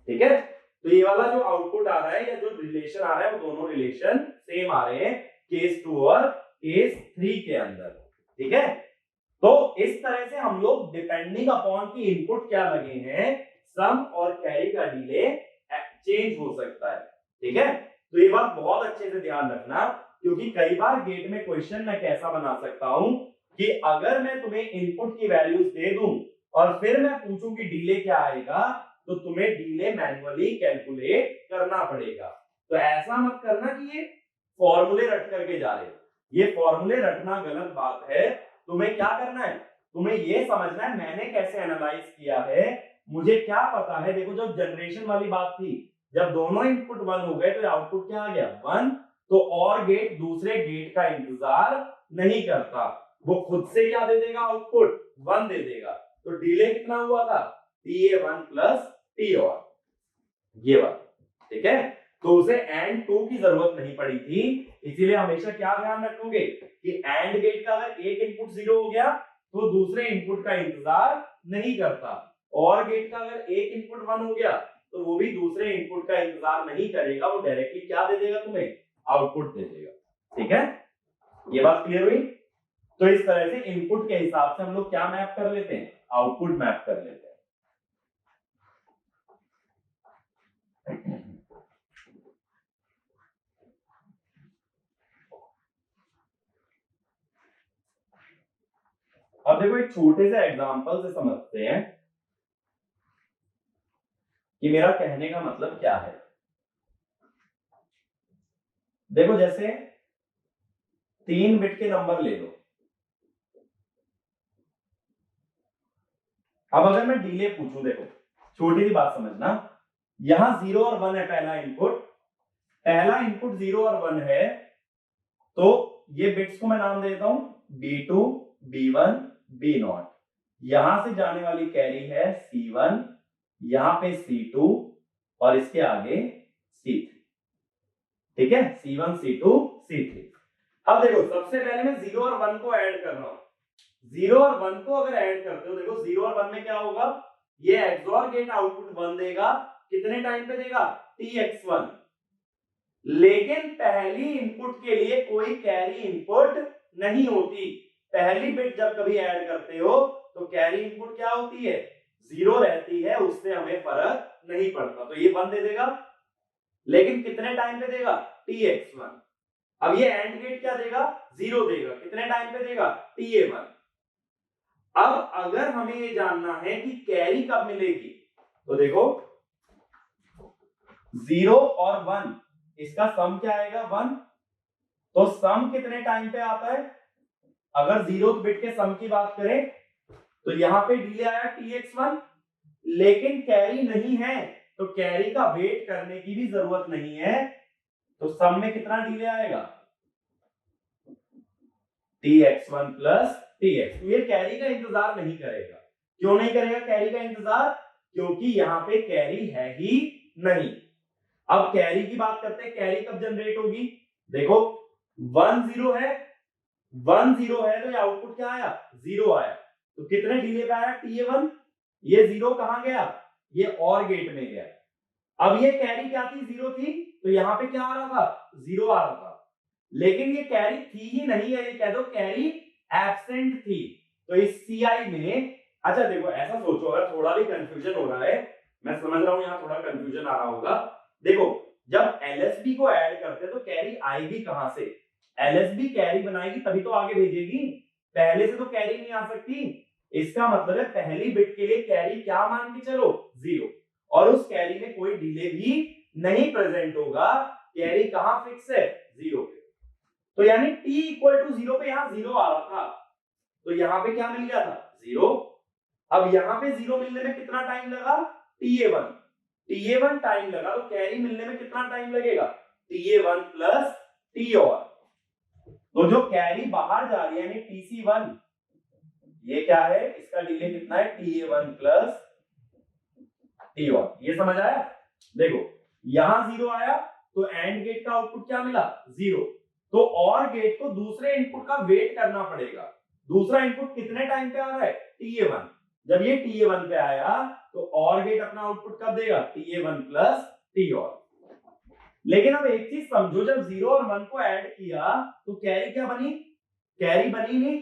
ठीक है, तो ये वाला जो आउटपुट आ रहा है या जो रिलेशन आ रहा है वो दोनों रिलेशन सेम आ रहे हैं केस 2 और केस 3 के अंदर। ठीक है, तो इस तरह से हम लोग डिपेंडिंग अपॉन की इनपुट क्या लगे हैं, सम और कैरी का डिले चेंज हो सकता है। ठीक है, तो ये बात बहुत अच्छे से ध्यान रखना, क्योंकि कई बार गेट में क्वेश्चन मैं कैसा बना सकता हूं कि अगर मैं तुम्हें इनपुट की वैल्यूज दे दूं और फिर मैं पूछूं कि डिले क्या आएगा, तो तुम्हें डिले मैन्युअली कैलकुलेट करना पड़ेगा। तो ऐसा मत करना कि ये फॉर्मूले रट करके जा रहे हो, ये फॉर्मूले रटना गलत बात है। तुम्हें क्या करना है, तुम्हें ये समझना है मैंने कैसे एनालाइज किया है, मुझे क्या पता है। देखो जब जनरेशन वाली बात थी, जब दोनों इनपुट 1 हो गए तो आउटपुट क्या आ गया, 1। तो और गेट दूसरे गेट का इंतजार नहीं करता, वो खुद से क्या दे देगा, आउटपुट 1 दे देगा। तो डिले कितना हुआ था, TA1 प्लस T और ये बात। ठीक है, तो उसे एंड 2 की जरूरत नहीं पड़ी थी। इसीलिए हमेशा क्या ध्यान रखोगे कि एंड गेट का अगर एक इनपुट 0 हो गया तो दूसरे इनपुट का इंतजार नहीं करता, और गेट का अगर एक इनपुट 1 हो गया तो वो भी दूसरे इनपुट का इंतजार नहीं करेगा, वो डायरेक्टली क्या दे देगा तुम्हें, आउटपुट दे देगा। ठीक है, ये बात क्लियर हुई। तो इस तरह से इनपुट के हिसाब से हम लोग क्या मैप कर लेते हैं, आउटपुट मैप कर लेते हैं। अब देखो एक छोटे से एग्जांपल से समझते हैं कि मेरा कहने का मतलब क्या है। देखो जैसे 3 बिट के नंबर ले लो। अब अगर मैं डिले पूछूं, देखो छोटी सी बात समझना, यहां 0 और 1 है पहला इनपुट 0 और 1 है, तो ये बिट्स को मैं नाम देता हूं B2, B1, B0। यहां से जाने वाली कैरी है C1, यहां पे C2 और इसके आगे C3। ठीक है, C1, C2, C3। अब देखो सबसे पहले मैं 0 और 1 को ऐड कर रहा हूं। 0 और 1 को अगर ऐड करते हो, देखो 0 और 1 में क्या होगा, ये XOR गेट आउटपुट 1 देगा। कितने टाइम पे देगा, tx1। लेकिन पहली इनपुट के लिए कोई कैरी इनपुट नहीं होती। पहली बिट जब कभी ऐड करते हो तो कैरी इनपुट क्या होती है, 0 रहती है, उससे हमें फर्क नहीं पड़ता, तो ये 1 दे देगा। लेकिन कितने टाइम पे देगा, tx1। अब ये एंड गेट क्या देगा, 0 देगा। कितने टाइम पे देगा, ta1। अब अगर हमें ये जानना है कि कैरी कब मिलेगी, तो देखो 0 और 1, इसका सम क्या आएगा, 1। तो सम कितने टाइम पे आता है, अगर 0 बिट के सम की बात करें तो यहां पे डिले आया tx1, लेकिन कैरी नहीं है, तो कैरी का वेट करने की भी जरूरत नहीं है। तो सम में कितना डिले आएगा, tx1 प्लस tx। ये कैरी का इंतजार नहीं करेगा। क्यों नहीं करेगा कैरी का इंतजार, क्योंकि यहां पे कैरी है ही नहीं। अब कैरी की बात करते हैं, कैरी कब जनरेट होगी, देखो 1 0 है, 1 0 है, तो ये आउटपुट क्या आया, 0 आया। तो कितने डिले पे आया, ta1। ये 0 कहां गया, ये और गेट में गया। अब ये कैरी क्या थी, 0 थी, तो यहां पे क्या आ रहा था, 0 आ रहा था। लेकिन ये कैरी थी ही नहीं है, ये कह दो कैरी एब्सेंट थी। तो इस CI में, अच्छा देखो ऐसा सोचो, अगर थोड़ा भी कंफ्यूजन हो रहा है, मैं समझ रहा हूं यहां थोड़ा कंफ्यूजन आ रहा होगा। देखो जब LSB को ऐड करते तो कैरी आएगी कहां से, LSB कैरी बनाएगी तभी तो आगे भेजेगी, पहले से तो कैरी नहीं आ सकती। इसका मतलब है पहली बिट के लिए कैरी क्या मान के चलो, 0, और उस कैरी में कोई डिले भी नहीं प्रेजेंट होगा। कैरी कहां फिक्स है, 0 पे। तो यानी t इक्वल टू 0 पे यहां 0 आ रहा था, तो यहां पे क्या मिल गया था, 0। अब यहां पे 0 मिलने में कितना टाइम लगा, ta1 टाइम लगा, तो कैरी मिलने में कितना टाइम लगेगा, ta1 प्लस t और। तो जो कैरी बाहर जा रही है यानी tc1, ये क्या है, इसका डिले कितना है, ta1 प्लस t और। ये समझ आया, देखो यहां 0 आया तो एंड गेट का आउटपुट क्या मिला, 0। तो और गेट को दूसरे इनपुट का वेट करना पड़ेगा। दूसरा इनपुट कितने टाइम पे आ रहा है, ta1। जब ये ta1 पे आया तो और गेट अपना आउटपुट कब देगा, ta1 प्लस t और। लेकिन अब एक चीज समझो, जब 0 और 1 को ऐड किया तो कैरी क्या बनी, कैरी बनी नहीं।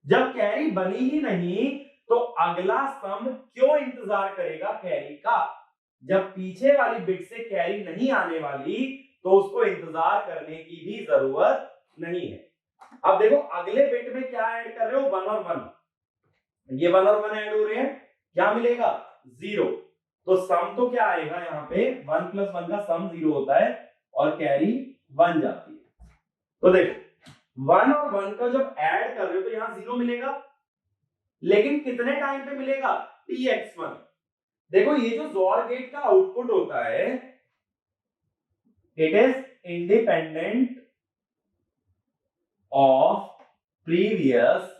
जब कैरी बनी ही नहीं तो अगला सम क्यों इंतजार करेगा कैरी का, जब पीछे वाली बिट से कैरी नहीं आने वाली तो उसको इंतजार करने की भी जरूरत नहीं है। अब देखो अगले बिट में क्या ऐड कर रहे हो, 1 और 1, ये 1 और 1 ऐड हो रहे हैं, क्या मिलेगा, 0। तो सम तो क्या आएगा, यहाँ पे 1 प्लस 1 का सम 0 होता है और कैरी 1 जाती है। तो देखो 1 और 1 का जब ऐड कर रहे हो तो यहां 0 मिलेगा, लेकिन कितने टाइम पे मिलेगा, tx1। देखो ये जो जोर गेट का आउटपुट होता है, it is independent of previous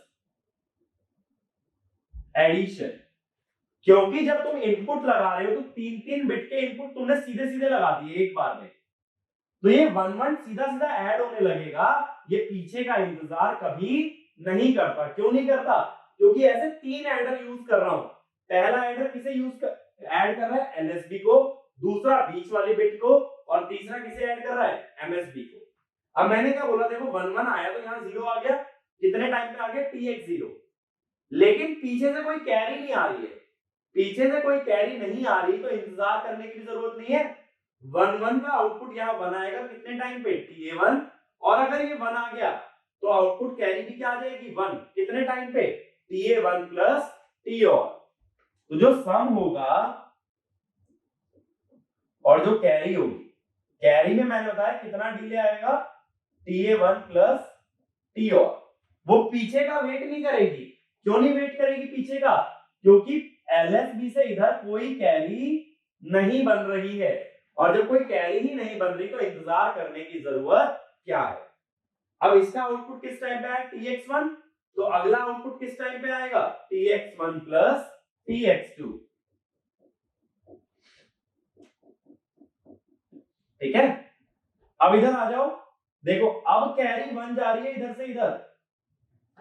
addition. क्योंकि जब तुम इनपुट लगा रहे हो तो 3 बिट के इनपुट तुमने सीधे सीधे लगा दिए एक बार में, तो ये 1 सीधा सीधा ऐड होने लगेगा। ये पीछे का इंतजार कभी नहीं करता। क्यों नहीं करता, क्योंकि ऐसे 3 एडर यूज कर रहा हूं। पहला एडर किसे ऐड कर रहा है, LSB को, दूसरा बीच वाली बिट को, और तीसरा किसे ऐड कर रहा है, MSB को। अब मैंने क्या बोला, देखो 1 1 आया तो यहाँ 0 आ गया, कितने टाइम पे आ गया, tx0। लेकिन पीछे से कोई कैरी नहीं आ रही है, पीछे से कोई कैरी नहीं आ रही तो इंतजार करने की जरूरत नहीं है। 1 1 का आउटपुट यहाँ 1 आएगा, कितने टाइम पे, ta1। और अगर ये 1 आ गया तो आउटपुट कैरी भी क्या आ जाएगी, 1, कितने टाइम पे, TA1 प्लस टी और। तो जो सम होगा और जो कैरी होगी, कैरी में मैंने बताया कितना डिले आएगा, TA1 प्लस टी और। वो पीछे का वेट नहीं करेगी। क्यों नहीं वेट करेगी पीछे का? क्योंकि LSB से इधर कोई कैरी नहीं बन रही है, और जब कोई कैरी ही नहीं बन रही तो इंतजार करने की जरूरत क्या है। अब इसका आउटपुट किस टाइम पे आएगा, TX1, तो अगला आउटपुट किस टाइम पे आएगा, TX1 प्लस TX2। ठीक है, अब इधर आ जाओ, देखो अब कैरी 1 जा रही है इधर से इधर,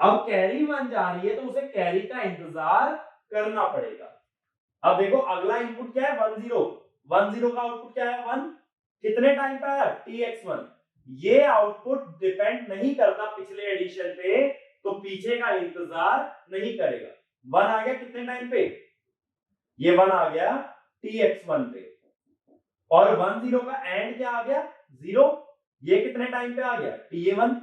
अब कैरी 1 जा रही है तो उसे कैरी का इंतजार करना पड़ेगा। अब देखो अगला इनपुट क्या है, 10 10 का आउटपुट क्या है, 1, कितने टाइम पे आया, TX1। ये आउटपुट डिपेंड नहीं करता पिछले एडिशन पे, तो पीछे का इंतजार नहीं करेगा। 1 आ गया कितने टाइम पे, ये 1 आ गया TX1 पे, और 10 का एंड क्या आ गया, 0, ये कितने टाइम पे आ गया, TA1।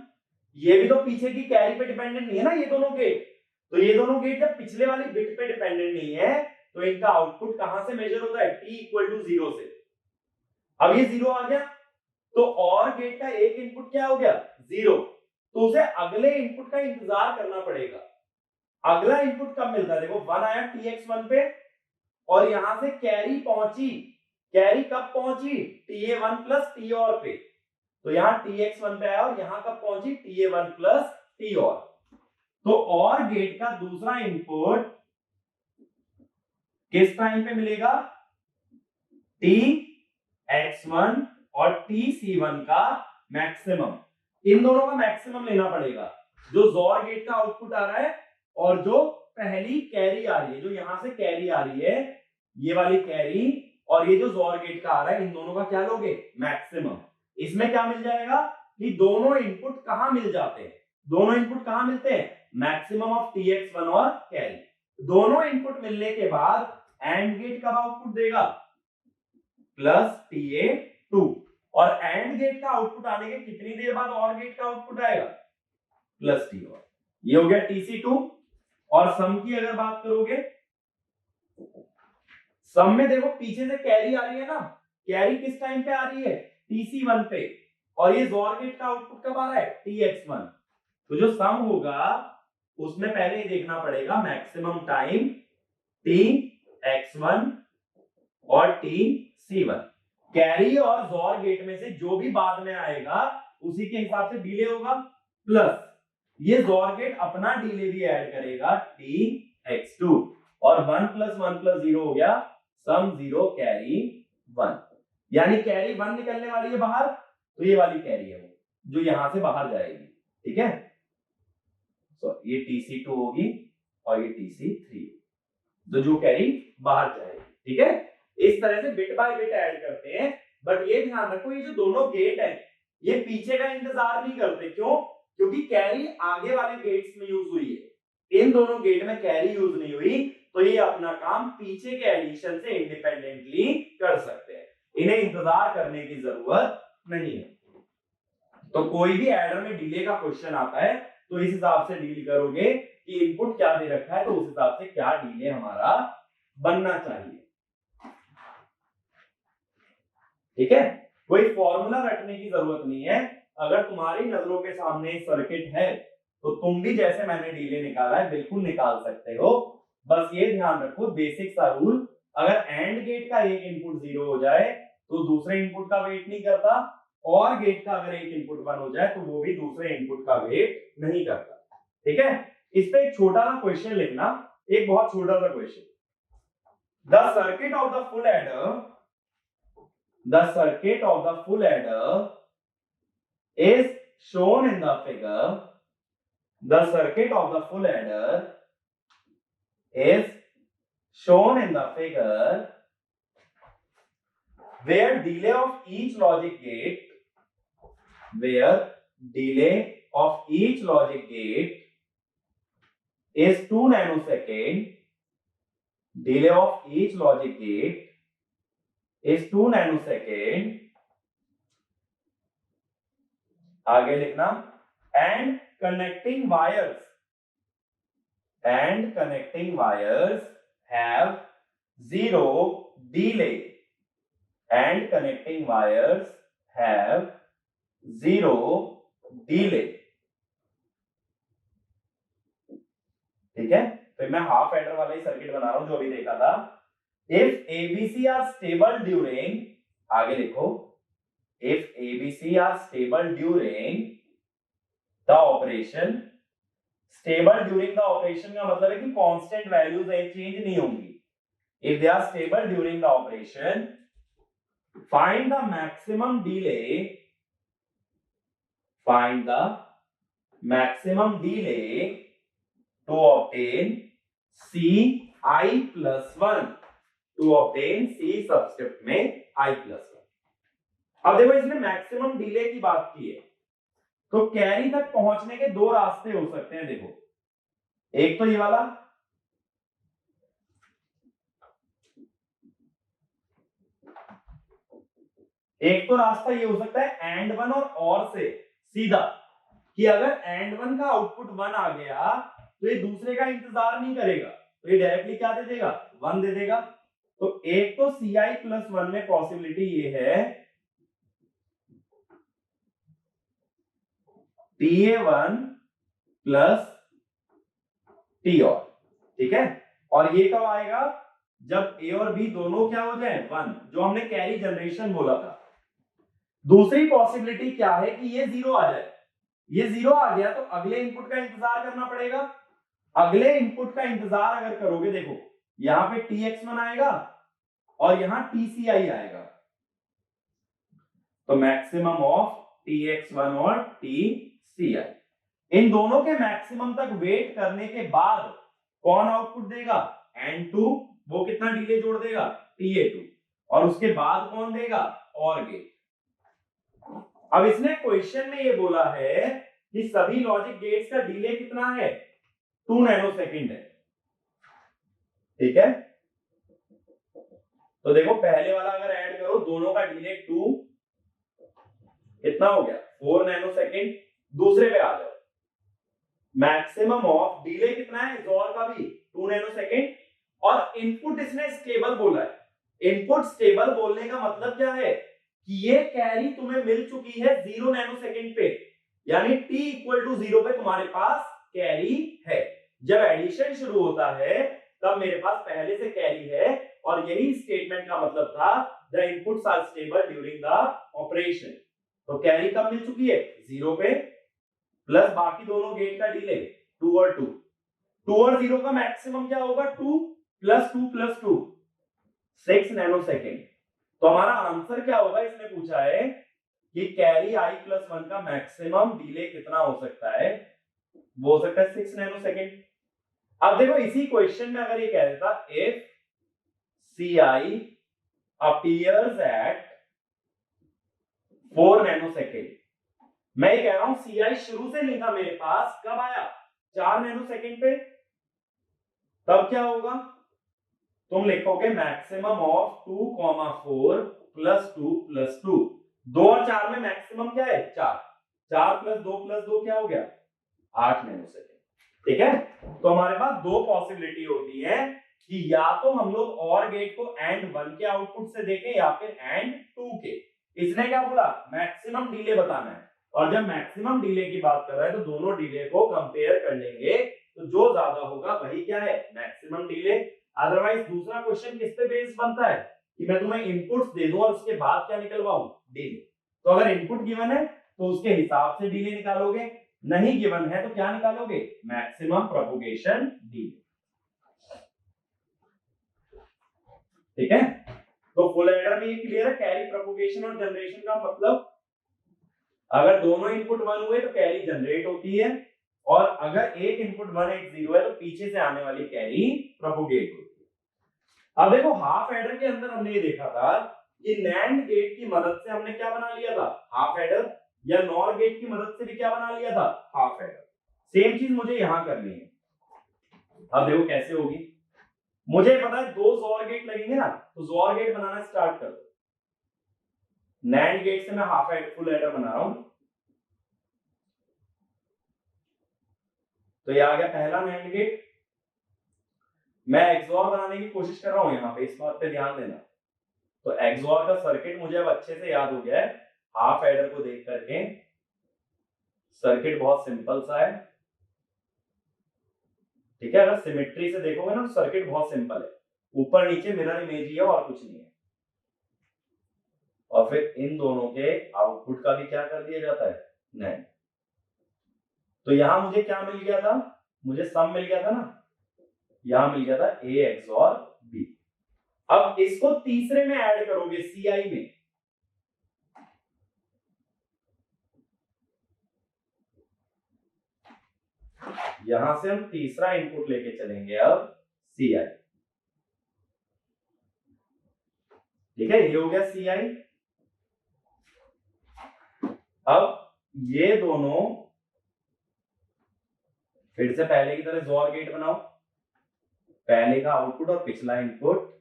ये भी तो पीछे की कैरी पे डिपेंडेंट नहीं है ना ये दोनों गेट, तो ये दोनों गेट जब पिछले वाली बिट पे डिपेंडेंट नहीं है तो इनका आउटपुट कहां से मेजर होता है, T इक्वल टू 0 से। अब ये 0 आ गया तो और गेट का एक इनपुट क्या हो गया, 0, तो उसे अगले इनपुट का इंतजार करना पड़ेगा। अगला इनपुट कब मिलता है, देखो 1 आया TX1 पे, और यहां से कैरी पहुंची, कैरी कब पहुंची, TA1 प्लस टी और पे, तो यहां TX1 पे आया और यहां कब पहुंची, TA1 प्लस टी और। तो और गेट का दूसरा इनपुट किस टाइम पे मिलेगा, TX1 और TC1 का मैक्सिमम, इन दोनों का मैक्सिमम लेना पड़ेगा। जो जोर गेट का आउटपुट आ रहा है और जो पहली कैरी आ रही है, जो यहां से कैरी आ रही है, ये वाली कैरी, और ये जो जोर गेट का आ रहा है, इन दोनों का क्या लोगे, मैक्सिमम। इसमें क्या मिल जाएगा कि दोनों इनपुट कहां मिल जाते हैं, दोनों इनपुट कहां मिलते हैं, मैक्सिमम ऑफ TX1 और कैरी। दोनों इनपुट मिलने के बाद एंड गेट कब आउटपुट देगा, प्लस TA2, और एंड गेट का आउटपुट आने के कितनी देर बाद और गेट का आउटपुट आएगा, प्लस टी और। ये हो गया TC2। और सम की अगर बात करोगे, सम में देखो पीछे से कैरी आ रही है ना, कैरी किस टाइम पे आ रही है, TC1 पे, और ये जोर गेट का आउटपुट कब आ रहा है, TX1। तो जो सम होगा उसमें पहले ही देखना पड़ेगा मैक्सिमम टाइम TX1 और TC1। कैरी और जोर गेट में से जो भी बाद में आएगा उसी के हिसाब से डिले होगा, प्लस ये जोर गेट अपना डिले भी ऐड करेगा TX2, और 1 प्लस 1 प्लस 0 हो गया सम 0 कैरी 1, यानी कैरी 1 निकलने वाली है बाहर, तो ये वाली कैरी है वो जो यहां से बाहर जाएगी। ठीक है, तो ये TC2 होगी और ये TC3, तो जो कैरी बाहर जाएगी। ठीक है, इस तरह से बिट बाय बिट ऐड करते हैं। बट ये ध्यान रखो, ये जो दोनों गेट है ये पीछे का इंतजार नहीं करते, क्यों, क्योंकि कैरी आगे वाले गेट्स में यूज हुई है, इन दोनों गेट में कैरी यूज नहीं हुई, तो ये अपना काम पीछे के एडिशन से इंडिपेंडेंटली कर सकते हैं, इन्हें इंतजार करने की जरूरत नहीं है। तो कोई भी एडर में डिले का क्वेश्चन आता है तो इस हिसाब से डील करोगे कि इनपुट क्या दे रखा है, तो उस हिसाब से क्या डिले हमारा बनना चाहिए। ठीक है, कोई फॉर्मूला रखने की जरूरत नहीं है। अगर तुम्हारी नजरों के सामने सर्किट है तो तुम भी जैसे मैंने डिले निकाला है बिल्कुल निकाल सकते हो। बस ये ध्यान रखो बेसिक सा रूल, अगर एंड गेट का एक इनपुट 0 हो जाए तो दूसरे इनपुट का वेट नहीं करता, और गेट का अगर एक इनपुट 1 हो जाए तो वो भी दूसरे इनपुट का वेट नहीं करता। ठीक है, इस पे एक छोटा सा क्वेश्चन लिखना, एक बहुत छोटा सा question. The circuit of the full adder, the circuit of the full adder is shown in the figure. The circuit of the full adder is shown in the figure where delay of each logic gate, where delay of each logic gate is 2 nanosecond, delay of each logic gate is 2 nanosecond, आगे लिखना, and connecting wires and connecting wires have zero delay and connecting wires have zero delay। ठीक है, फिर मैं हाफ एडर वाला ही सर्किट बना रहा हूं जो अभी देखा था। If ABC are stable during, आगे लिखो, if ABC are stable during the operation, stable during the operation का मतलब है कि कांस्टेंट वैल्यूज चेंज नहीं होंगी। If they are stable during the operation, find the maximum delay, find the maximum delay to obtain ci plus 1, to obtain c subscript में i plus 1। अब देखो इसने मैक्सिमम डिले की बात की है, तो कैरी तक पहुंचने के दो रास्ते हो सकते हैं। देखो, एक तो ये वाला, एक तो रास्ता ये हो सकता है एंड वन और से सीधा, कि अगर एंड वन का आउटपुट 1 आ गया तो ये दूसरे का इंतजार नहीं करेगा, तो ये डायरेक्टली क्या दे देगा, 1 दे देगा। तो एक तो ci प्लस 1 में पॉसिबिलिटी ये है TA1 प्लस T और, ठीक है। और ये कब आएगा, जब A और B दोनों क्या हो जाए 1, जो हमने कैरी जनरेशन बोला था। दूसरी पॉसिबिलिटी क्या है कि ये 0 आ जाए, ये 0 आ गया तो अगले इनपुट का इंतजार करना पड़ेगा। अगले इनपुट का इंतजार अगर करोगे, देखो यहां पे TX1 आएगा और यहां TCI आएगा, तो मैक्सिमम ऑफ TX1 और TCI, इन दोनों के मैक्सिमम तक वेट करने के बाद कौन आउटपुट देगा, N2, वो कितना डिले जोड़ देगा, TA2, और उसके बाद कौन देगा, और गेट। अब इसने क्वेश्चन में ये बोला है कि सभी लॉजिक गेट्स का डिले कितना है, 2 नैनोसेकंड है, ठीक है। तो देखो पहले वाला अगर ऐड करो, दोनों का डिले 2, कितना हो गया 4 नैनोसेकंड। दूसरे पे आ जाओ, मैक्सिमम ऑफ डिले कितना है जोर का भी 2 नैनोसेकंड, और इनपुट इसने स्टेबल बोला है। इनपुट स्टेबल बोलने का मतलब क्या है कि ये कैरी तुम्हें मिल चुकी है 0 नैनोसेकंड पे, यानी t इक्वल टू 0 पे तुम्हारे पास कैरी है। जब एडिशन शुरू होता है तब मेरे पास पहले से कैरी है, और यही स्टेटमेंट का मतलब था the inputs are stable during the operation. तो कैरी कब मिल चुकी है 0 पे, प्लस बाकी दोनों गेट का डिले 2 और 2, 2 और 0 का मैक्सिमम क्या होगा, 2 प्लस 2 प्लस 2, 6 नैनोसेकंड। तो हमारा आंसर क्या होगा, इसने पूछा है कि कैरी i प्लस 1 का मैक्सिमम डिले कितना हो सकता है, वो हो सकता है 6 नैनोसेकंड। अब देखो इसी क्वेश्चन में अगर ये कह देता if ci appears at 4 nanosecond, मैं ये कह रहा हूं ci शुरू से नहीं था मेरे पास, कब आया 4 नैनोसेकंड पे, तब क्या होगा, तुम लिखोगे मैक्सिमम ऑफ 2, 4 प्लस 2 प्लस 2, 2 और 4 में मैक्सिमम क्या है 4, 4 प्लस 2 क्या हो गया 8 नैनोसेकंड, ठीक है। तो हमारे पास दो पॉसिबिलिटी होती है कि या तो हम लोग और गेट को एंड 1 के आउटपुट से देखें या फिर एंड 2 के। इसने क्या बोला, मैक्सिमम डिले बताना है, और जब मैक्सिमम डिले की बात कर रहा है तो दोनों डिले को कंपेयर कर लेंगे, तो जो ज्यादा होगा वही क्या है मैक्सिमम डिले। अदरवाइज दूसरा क्वेश्चन किस पे बेस्ड बनता है कि मैं तुम्हें इनपुट्स दे दूं और उसके बाद क्या निकलवाऊं, डिले। तो अगर इनपुट गिवन है तो उसके हिसाब से डिले निकालोगे, नहीं गिवन है तो क्या निकालोगे, मैक्सिमम प्रोपगेशन डिले, ठीक है। तो फुल एडर में ये क्लियर है, कैरी प्रोपगेशन और जनरेशन का मतलब, अगर दोनों इनपुट 1 हुए तो कैरी जनरेट होती है, और अगर एक इनपुट 1 एक 0 है तो पीछे से आने वाली कैरी प्रोपगेट होती है। अब देखो हाफ एडर के अंदर हमने ये देखा था कि नैंड गेट की मदद से हमने क्या बना लिया था, हाफ एडर, या नॉर गेट की मदद से भी क्या बना लिया था, हाफ एडर। सेम चीज मुझे यहां करनी है। अब देखो कैसे होगी, मुझे पता है 2 जोर गेट लगेंगे ना, तो जोर गेट बनाना स्टार्ट कर दो। नैंड गेट से मैं हाफ एडर फुल एडर बना रहा हूं, तो ये आ गया पहला नैंड गेट, मैं XOR बनाने की कोशिश कर रहा हूं यहाँ पे, इस बात पे ध्यान देना। तो XOR का सर्किट मुझे अब अच्छे से याद हो गया है हाफ एडर को देख करके। सर्किट बहुत सिंपल सा है, ठीक है। अगर सिमेट्री से देखोगे ना तो सर्किट बहुत सिंपल है, ऊपर नीचे मिरर इमेज ही है और कुछ नहीं है। और फिर इन दोनों के आउटपुट का भी क्या कर दिया जाता है, NAND। तो यहां मुझे क्या मिल गया था, मुझे सम मिल गया था ना, यहां मिल गया था A XOR B। अब इसको तीसरे में ऐड करोगे CI में, यहां से हम तीसरा इनपुट लेके चलेंगे अब CI, ठीक है। ये हो गया CI। अब ये दोनों फिर से पहले की तरह जोर गेट बनाओ, पहले का आउटपुट और पिछला इनपुट,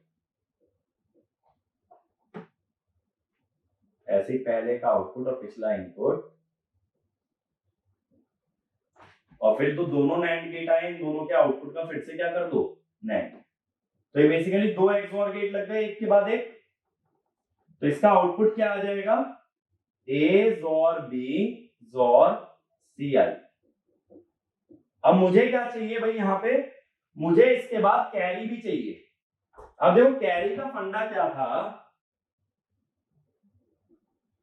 ऐसे ही पहले का आउटपुट और पिछला इनपुट, और फिर तो दोनों NAND गेट आए, इन दोनों के आउटपुट का फिर से क्या कर दो, NAND। तो ये बेसिकली दो XOR गेट लग गए एक के बाद एक। तो इसका आउटपुट क्या आ जाएगा, A XOR B XOR CI। अब मुझे क्या चाहिए भाई, यहाँ पे मुझे इसके बाद कैरी भी चाहिए। अब देखो कैरी का फंडा क्या था,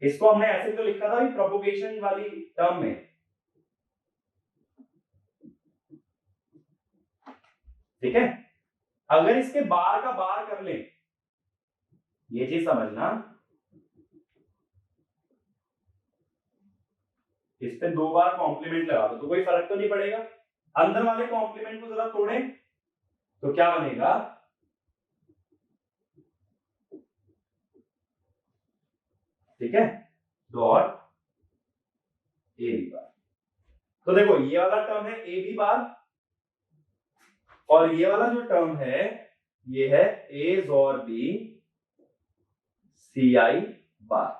इसको हमने ऐसे तो लिखा था प्रोपोगेशन वाली टर्म में, ठीक है। अगर इसके बार का बार कर ले, ये चीज समझना, इस पे दो बार कॉम्प्लीमेंट लगा दो तो कोई फर्क तो नहीं पड़ेगा। अंदर वाले कॉम्प्लीमेंट को जरा तोड़े तो क्या बनेगा, ठीक है, डॉट ए बी बार। तो देखो ये वाला टर्म है ए बी बार, और ये वाला जो टर्म है ये है ए XOR B CI बार।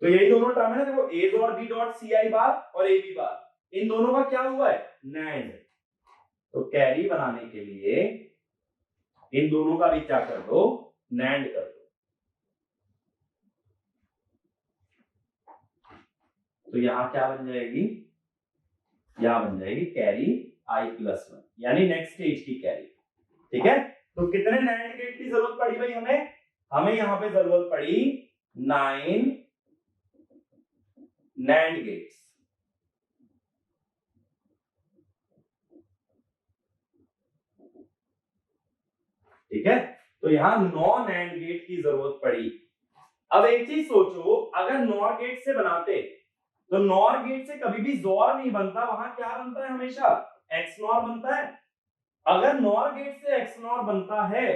तो यही दोनों टर्म है ना, देखो A XOR B dot CI बार और ए बी बार, इन दोनों का क्या हुआ है, NAND। तो कैरी बनाने के लिए इन दोनों का भी क्या कर दो, NAND कर दो। तो यहां क्या बन जाएगी, यहां बन जाएगी कैरी I+1, यानी नेक्स्ट स्टेज की कैरी, ठीक है। तो कितने NAND गेट की जरूरत पड़ी भाई हमें, हमें यहां पे जरूरत पड़ी 9 NAND गेट्स, ठीक है। तो यहां 9 NAND गेट की जरूरत पड़ी। अब एक चीज सोचो, अगर NOR गेट से बनाते तो NOR गेट से कभी भी जोर नहीं बनता, वहां क्या बनता है, हमेशा XNOR बनता है। अगर NOR गेट से XNOR बनता है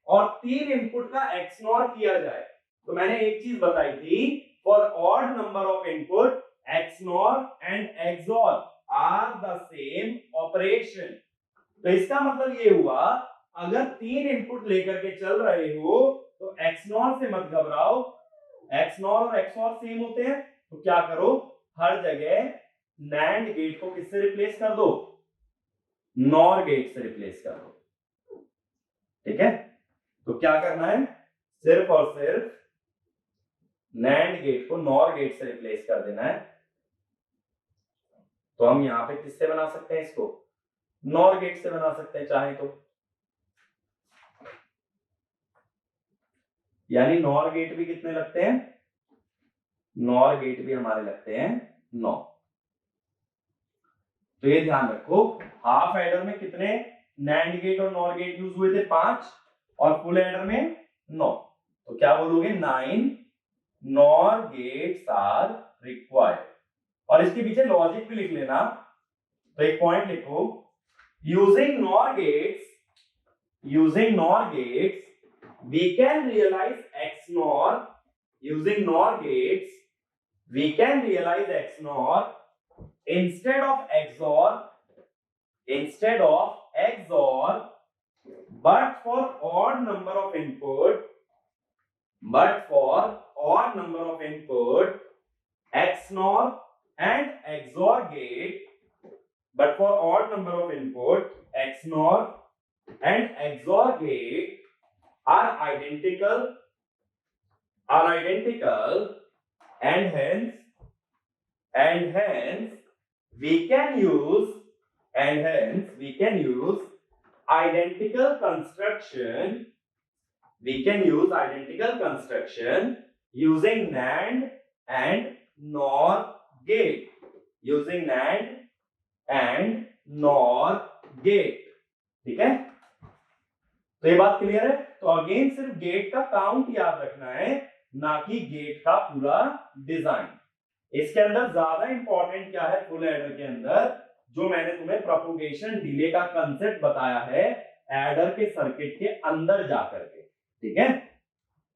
और 3 इनपुट का XNOR किया जाए, तो मैंने एक चीज बताई थी, for odd number of input XNOR and XOR are the same operation. तो इसका मतलब ये हुआ, अगर 3 इनपुट लेकर के चल रहे हो तो XNOR से मत घबराओ, XNOR और XOR सेम होते हैं। तो क्या करो, हर जगह NAND गेट को किससे रिप्लेस कर दो, NOR गेट से रिप्लेस कर दो, ठीक है। तो क्या करना है, सिर्फ और सिर्फ NAND गेट को NOR गेट से रिप्लेस कर देना है। तो हम यहां पे किससे बना सकते हैं, इसको NOR गेट से बना सकते हैं चाहे तो, यानी NOR गेट भी कितने लगते हैं, NOR गेट भी हमारे लगते हैं 9। तो ये ध्यान रखो, हाफ एडर में कितने NAND गेट और NOR गेट यूज हुए थे, 5, और फुल एडर में 9। तो क्या बोलोगे, 9 NOR गेट्स आर रिक्वायर्ड। और इसके पीछे लॉजिक भी लिख लेना। तो एक पॉइंट लिखो, using NOR gates we can realize XNOR, using NOR gates we can realize XNOR instead of XOR, but for odd number of input XNOR and XOR gate, but for odd number of input XNOR and XOR gate are identical and hence we can use identical construction using NAND and NOR gate ठीक है। तो ये बात क्लियर है। तो अगेन सिर्फ गेट का काउंट याद रखना है, ना कि गेट का पूरा डिजाइन। इसके अंदर ज्यादा इंपॉर्टेंट क्या है, फुल एडर के अंदर जो मैंने तुम्हें प्रोपगेशन डिले का कंसेप्ट बताया है एडर के सर्किट के अंदर जाकर के, ठीक है।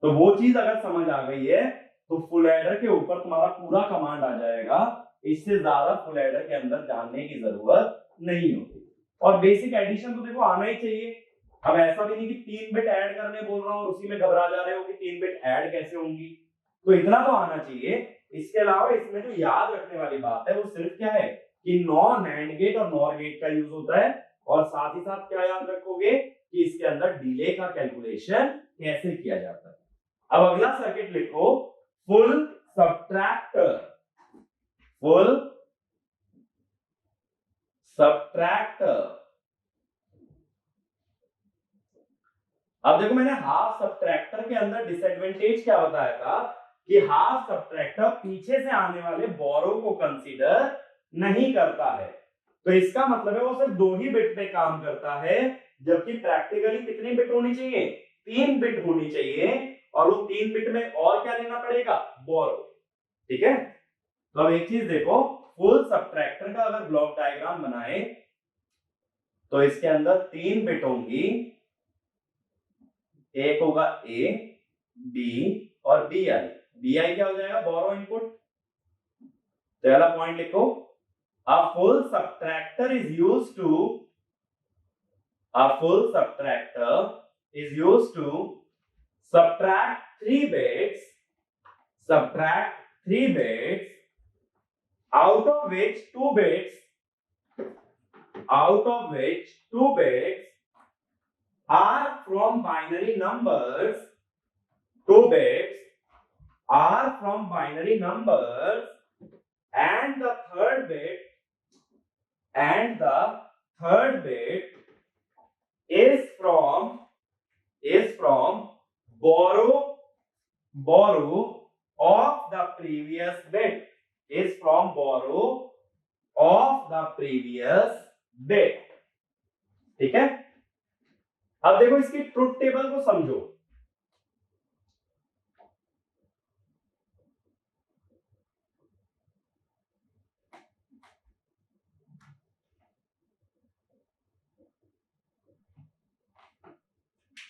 तो वो चीज अगर समझ आ गई है तो फुल एडर के ऊपर तुम्हारा पूरा कमांड आ जाएगा। इससे ज्यादा फुल एडर के अंदर जानने की जरूरत नहीं होती। और बेसिक एडिशन तो देखो आना ही चाहिए। अब ऐसा भी नहीं कि 3 बिट ऐड करने बोल रहा हूं और उसी में घबरा जा रहे हो कि 3 बिट ऐड कैसे होंगी, तो इतना तो आना चाहिए। इसके अलावा इसमें जो याद रखने वाली बात है वो सिर्फ क्या है कि NAND गेट और NOR गेट का यूज होता है, और साथ ही साथ क्या याद रखोगे कि इसके अंदर डिले का कैलकुलेशन कैसे किया जाता है। अब अगला सर्किट लिखो, फुल सब्ट्रैक्टर। अब देखो मैंने हाफ सब्ट्रैक्टर के अंदर डिसएडवांटेज क्या बताया था कि हाफ सब्ट्रैक्टर पीछे से आने वाले बोरो को कंसीडर नहीं करता है। तो इसका मतलब है वो सिर्फ 2 ही बिट पे काम करता है, जबकि प्रैक्टिकली कितनी बिट होनी चाहिए, 3 बिट होनी चाहिए। और वो 3 बिट में और क्या लेना पड़ेगा, बोरो, ठीक है। तो अब एक चीज देखो, फुल सब्ट्रैक्टर का अगर ब्लॉक डायग्राम बनाए तो इसके अंदर 3 बिट होंगी, एक होगा ए, बी और बी आई। बी आई क्या हो जाएगा, बोरो इनपुट। पहला पॉइंट लिखो, a full subtractor is used to subtract 3 bits out of which 2 bits are from binary numbers. 2 bits are from binary numbers, and the third bit is from borrow of the previous bit, ठीक है। अब देखो इसकी ट्रुथ टेबल को समझो।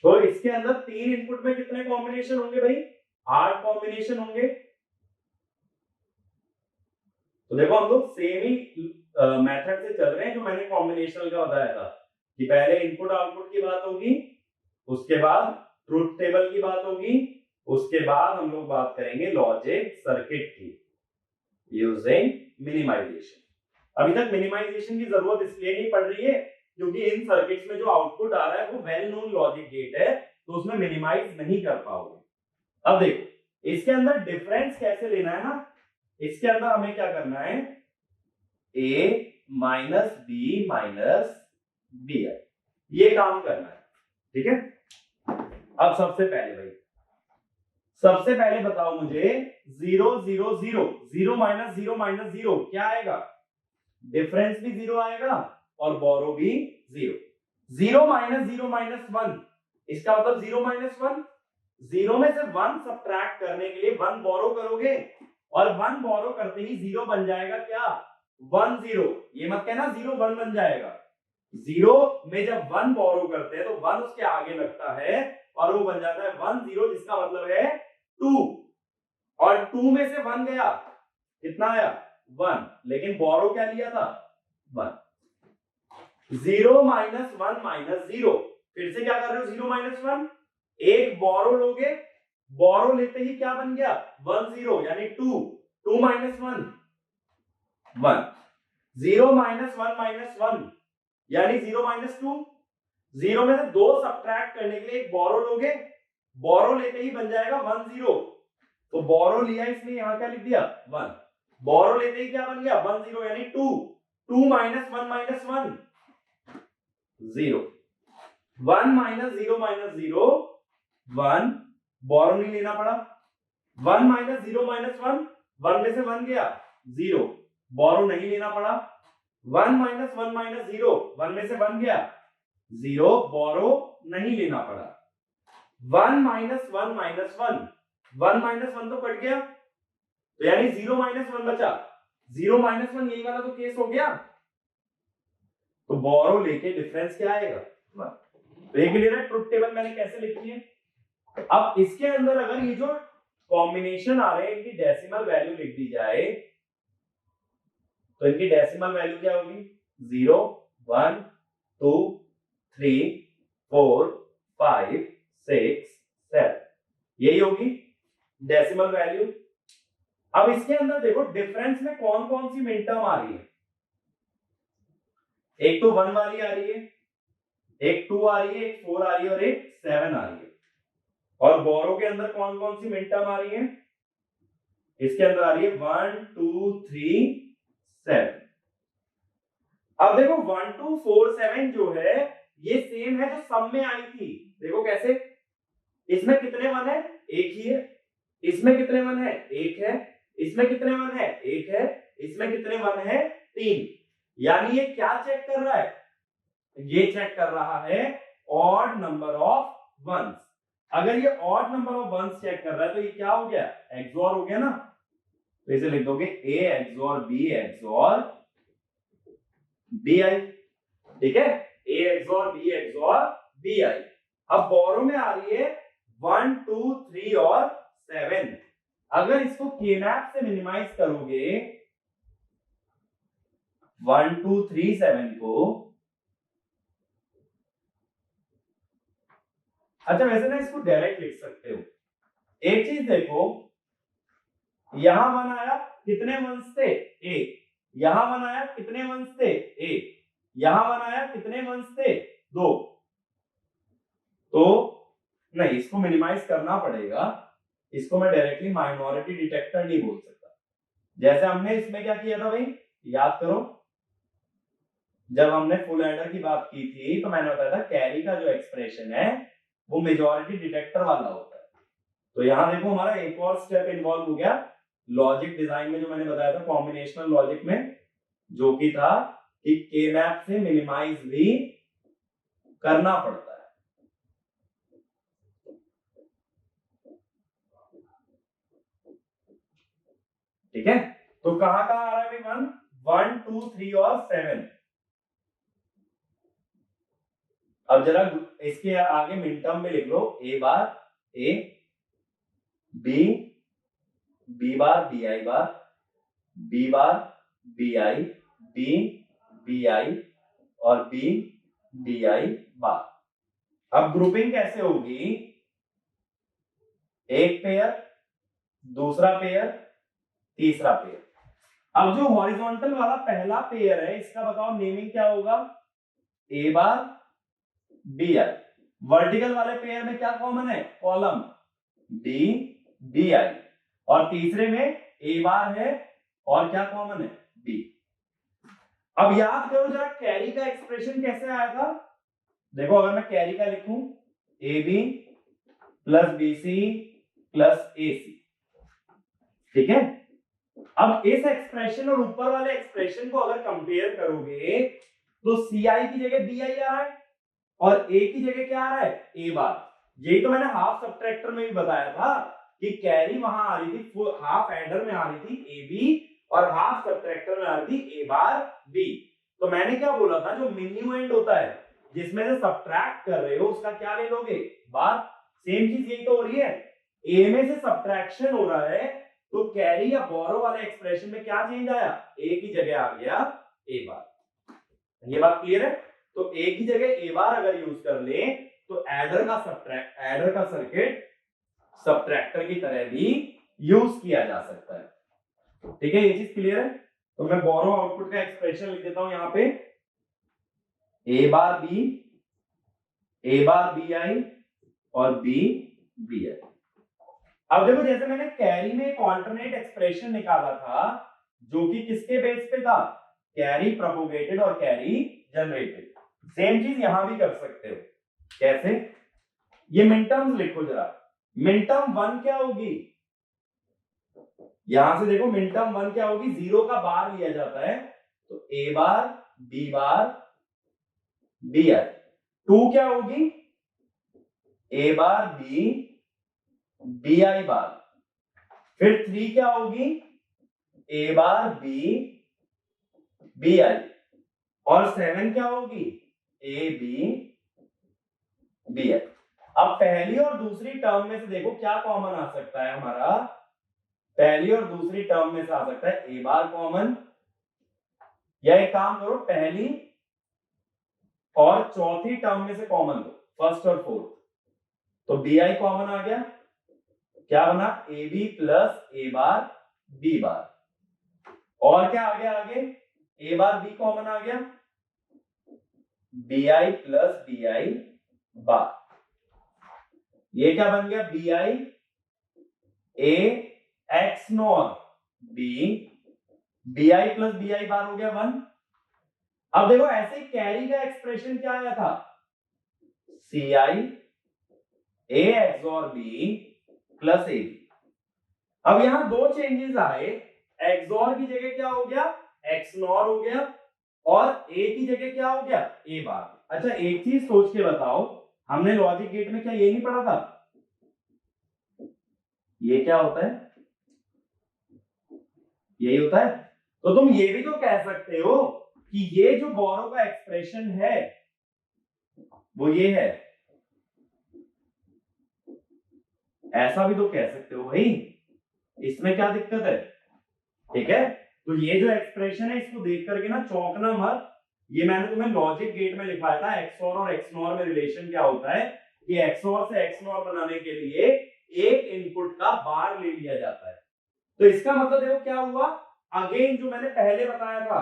तो इसके अंदर 3 इनपुट में कितने कॉम्बिनेशन होंगे भाई, 8 कॉम्बिनेशन होंगे। तो देखो हम लोग सेम ही मेथड से चल रहे हैं जो मैंने कॉम्बिनेशनल का बताया था कि पहले इनपुट आउटपुट की बात होगी, उसके बाद ट्रुथ टेबल की बात होगी, उसके बाद हम लोग बात करेंगे लॉजिक सर्किट की यूजिंग मिनिमाइजेशन। अभी तक मिनिमाइजेशन की जरूरत इसलिए नहीं पड़ रही है क्योंकि इन सर्किट्स में जो आउटपुट आ रहा है वो वेल नोन लॉजिक गेट है, तो उसमें मिनिमाइज नहीं कर पाओगे। अब देखो इसके अंदर डिफरेंस कैसे लेना है ना, इसके अंदर हमें क्या करना है, a minus B minus B I, ये काम करना है, ठीक है। अब सबसे पहले बताओ मुझे 0 0 0 0 माइनस 0 माइनस 0 क्या आएगा, डिफरेंस भी 0 आएगा और बोरो भी 0। 0 माइनस 0 माइनस 1, इसका मतलब 0 माइनस 1, 0 में से 1 सब्ट्रैक्ट करने के लिए 1 बोरो करोगे और 1 बोरो करते ही 0 बन जाएगा क्या, 1 0। ये मत कहना 0 1 बन जाएगा। 0 में जब 1 बोरो करते हैं तो 1 उसके आगे लगता है और वो बन जाता है 1 0, जिसका मतलब है 2। और 2 में से 1 गया, कितना आया 1, लेकिन बोरो क्या लिया था 1। 0 माइनस 1 माइनस 0, फिर से क्या कर रहे हो 0 माइनस 1, एक बोरो लोगे, बोरो लेते ही क्या बन गया 1 0 यानी 2, 2 माइनस 1 1, 0 माइनस 1 माइनस 1 यानी 0 माइनस 2, जीरो में से दो सब्ट्रैक्ट करने के लिए एक बोरो लोगे, बोरो लेते ही बन जाएगा 1 0, तो बोरो लिया इसलिए यहां क्या लिख दिया 1, बोरो लेते ही क्या बन गया 1 0 यानी 2, 2 माइनस 1 माइनस 1 0, 1 माइनस 0 माइनस 0 1, बोरो नहीं लेना पड़ा, 1 माइनस 0 माइनस 1, 1 में से 1 गया 0, बोरो नहीं लेना पड़ा, 1 माइनस 1 माइनस 0, 1 में से 1 गया 0, बोरो नहीं लेना पड़ा, 1 माइनस 1 माइनस 1, 1 माइनस 1 तो कट गया, तो यानी 0 माइनस 1 बचा, 0 माइनस 1 यही वाला तो केस हो गया, तो बोरो लेके डिफरेंस क्या आएगा 1। तो ये क्लियर है ट्रुथ टेबल मैंने कैसे लिखी है। अब इसके अंदर अगर ये जो कॉम्बिनेशन आ रहे हैं इनकी डेसिमल वैल्यू लिख दी जाए, तो इनकी डेसिमल वैल्यू क्या होगी 0 1 2 3 4 5 6 7, यही होगी डेसिमल वैल्यू। अब इसके अंदर देखो डिफरेंस में कौन कौन सी मिन टर्म आ रही है, एक तो 1 वाली आ रही है, एक 2 आ रही है, एक 4 आ रही है और एक 7 आ रही है। और बोरो के अंदर कौन कौन सी मिन टर्म आ रही है, इसके अंदर आ रही है 1 2 3 7। अब देखो 1 2 4 7 जो है ये सेम है जो सम में आई थी, देखो कैसे, इसमें कितने 1 है, एक ही है, इसमें कितने 1 है, एक है, इसमें कितने 1 है, एक है, इसमें कितने 1 है, 3, यानी ये क्या चेक कर रहा है, ये चेक कर रहा है ऑड नंबर ऑफ वंस। अगर ये odd number of ones check कर रहा है तो ये क्या हो गया, एक्सओर हो गया ना, तो इसे लिख दोगे ए एक्सओर बी आई, ठीक है, ए एक्सओर बी आई। अब बोरो में आ रही है 1 2 3 और 7, अगर इसको केमैप से मिनिमाइज करोगे 1 2 3 7 को, अच्छा वैसे ना इसको डायरेक्ट लिख सकते हो, एक चीज देखो, यहां 1 आया कितने वंश थे, एक, यहां 1 आया कितने वंश थे, एक, यहां 1 आया कितने वंश थे, 2, तो नहीं इसको मिनिमाइज करना पड़ेगा, इसको मैं डायरेक्टली माइनॉरिटी डिटेक्टर नहीं बोल सकता, जैसे हमने इसमें क्या किया था भाई, याद करो, जब हमने फुल एडर की बात की थी तो मैंने बताया था कैरी का जो एक्सप्रेशन है वो मेजॉरिटी डिटेक्टर वाला होता है। तो यहां देखो हमारा एक और स्टेप इन्वॉल्व हो गया लॉजिक डिजाइन में, जो मैंने बताया था कॉम्बिनेशनल लॉजिक में, जो कि था कि के मैप से मिनिमाइज भी करना पड़ता है। ठीक है, तो कहां कहां आ रहा है भाई 1 2 3 और 7। अब जरा इसके आगे मिन टर्म में लिख लो, A bar A, B bar B I bar, B bar B I, B I और बी आई बार। अब ग्रुपिंग कैसे होगी, एक पेयर, दूसरा पेयर, तीसरा पेयर। अब जो हॉरिजॉन्टल वाला पहला पेयर है इसका बताओ नेमिंग क्या होगा, ए बार बी आई। वर्टिकल वाले पेयर में क्या कॉमन है, कॉलम बी आई, और तीसरे में ए बार है और क्या कॉमन है, बी। अब याद करो जरा कैरी का एक्सप्रेशन कैसे आया था, देखो अगर मैं कैरी का लिखूं A B plus B C plus A C, ठीक है। अब इस एक्सप्रेशन और ऊपर वाले एक्सप्रेशन को अगर कंपेयर करोगे तो सी आई की जगह बी आई आ रहा है और ए की जगह क्या आ रहा है, ए बार। यही तो मैंने हाफ सबट्रैक्टर में भी बताया था कि कैरी वहां आ रही थी, हाफ एडर में आ रही थी ए बी और हाफ सबट्रैक्टर में आ रही थी ए बार बी। तो मैंने क्या बोला था, जो मिन्यूएंड होता है जिसमें से सब्ट्रैक्ट कर रहे हो उसका क्या ले लोगे, बार। सेम चीज यही तो हो रही है, ए में से सब्ट्रैक्शन हो रहा है तो कैरी या बोरो वाले एक्सप्रेशन में क्या चेंज आया, ए की जगह आ गया ए बार। ये बात क्लियर है। तो ए की जगह ए बार अगर यूज कर ले तो एडर का सर्किट सब्ट्रैक्टर की तरह भी यूज किया जा सकता है। ठीक है, ये चीज क्लियर है। तो मैं बोरो आउटपुट का एक्सप्रेशन लिख देता हूं यहां पे, ए bar B A bar B I और बी बी आई। अब देखो जैसे मैंने कैरी में एक ऑल्टरनेट एक्सप्रेशन निकाला था जो कि किसके बेस पे था, कैरी प्रोपोगेटेड और कैरी जनरेटेड। सेम चीज यहां भी कर सकते हो। कैसे, ये मिनटर्म्स लिखो जरा। मिनटर्म 1 क्या होगी, यहां से देखो मिनटर्म 1 क्या होगी, 0 का बार लिया जाता है तो ए बार बी आई। 2 क्या होगी, ए बार बी आई बार। फिर 3 क्या होगी, ए बार बी आई। और 7 क्या होगी, ए बी आई। अब पहली और दूसरी टर्म में से देखो क्या कॉमन आ सकता है हमारा, पहली और दूसरी टर्म में से आ सकता है ए बार कॉमन, या एक काम करो पहली और चौथी टर्म में से कॉमन दो, फर्स्ट और फोर्थ। तो बी आई कॉमन आ गया, क्या बना, A B plus A bar B bar. और क्या आ गया आगे, ए बार बी कॉमन आ गया, B I plus B I bar. ये क्या बन गया, B I A XNOR B I plus B I bar हो गया 1। अब देखो ऐसे कैरी का एक्सप्रेशन क्या आया था, सी आई ए एक्स और बी प्लस ए बी। अब यहां दो चेंजेस आए, एक्सॉर की जगह क्या हो गया, एक्स नॉर हो गया, और ए की जगह क्या हो गया, ए बार। अच्छा एक चीज सोच के बताओ, हमने लॉजिक गेट में क्या ये नहीं पढ़ा था, ये क्या होता है, यही होता है। तो तुम ये भी तो कह सकते हो कि ये जो बोरो का एक्सप्रेशन है वो ये है, ऐसा भी तो कह सकते हो भाई, इसमें क्या दिक्कत है। ठीक है, तो ये जो एक्सप्रेशन है इसको देख करके ना चौंकना मत, ये मैंने तुम्हें लॉजिक गेट में लिखवाया था। एक्सओर और एक्सनॉर में रिलेशन क्या होता है कि एक्सओर से एक्सनॉर बनाने के लिए एक इनपुट का बार ले लिया जाता है। तो इसका मतलब देखो क्या हुआ, अगेन जो मैंने पहले बताया था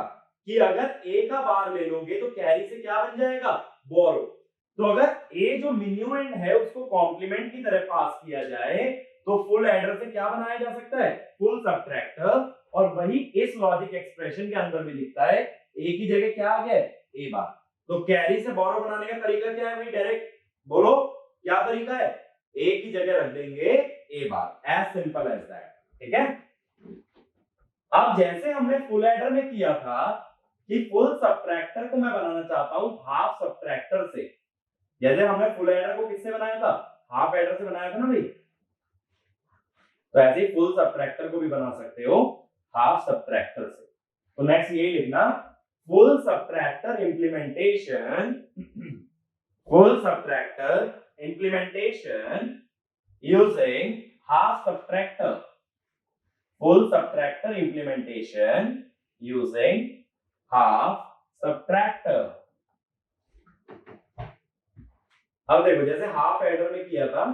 कि अगर ए का बार ले लोगे तो कैरी से क्या बन जाएगा, बोरो। तो अगर ए जो मिन्यूएंड है उसको कॉम्प्लीमेंट की तरह पास किया जाए तो फुल एडर से क्या बनाया जा सकता है, फुल सबट्रैक्टर। और वही इस लॉजिक एक्सप्रेशन के अंदर भी लिखता है, ए की जगह क्या आ गया, ए बार। तो कैरी से बोरो बनाने का तरीका क्या है भाई, डायरेक्ट बोलो क्या तरीका है, ए की जगह रख देंगे ए बार, एज सिंपल एज दैट। ठीक है, अब जैसे हमने फुल एडर में किया था कि फुल सबट्रैक्टर को मैं बनाना चाहता हूं हाफ सबट्रैक्टर से, जैसे हमने फुल एडर को किससे बनाया था, हाफ एडर से बनाया था ना भाई, तो ऐसे ही फुल सबट्रैक्टर को भी बना सकते हो हाफ सबट्रैक्टर से। तो नेक्स्ट यही लिखना, full subtractor implementation, full subtractor implementation using half subtractor, full subtractor implementation using half subtractor। अब देखो जैसे हाफ एडर में किया था,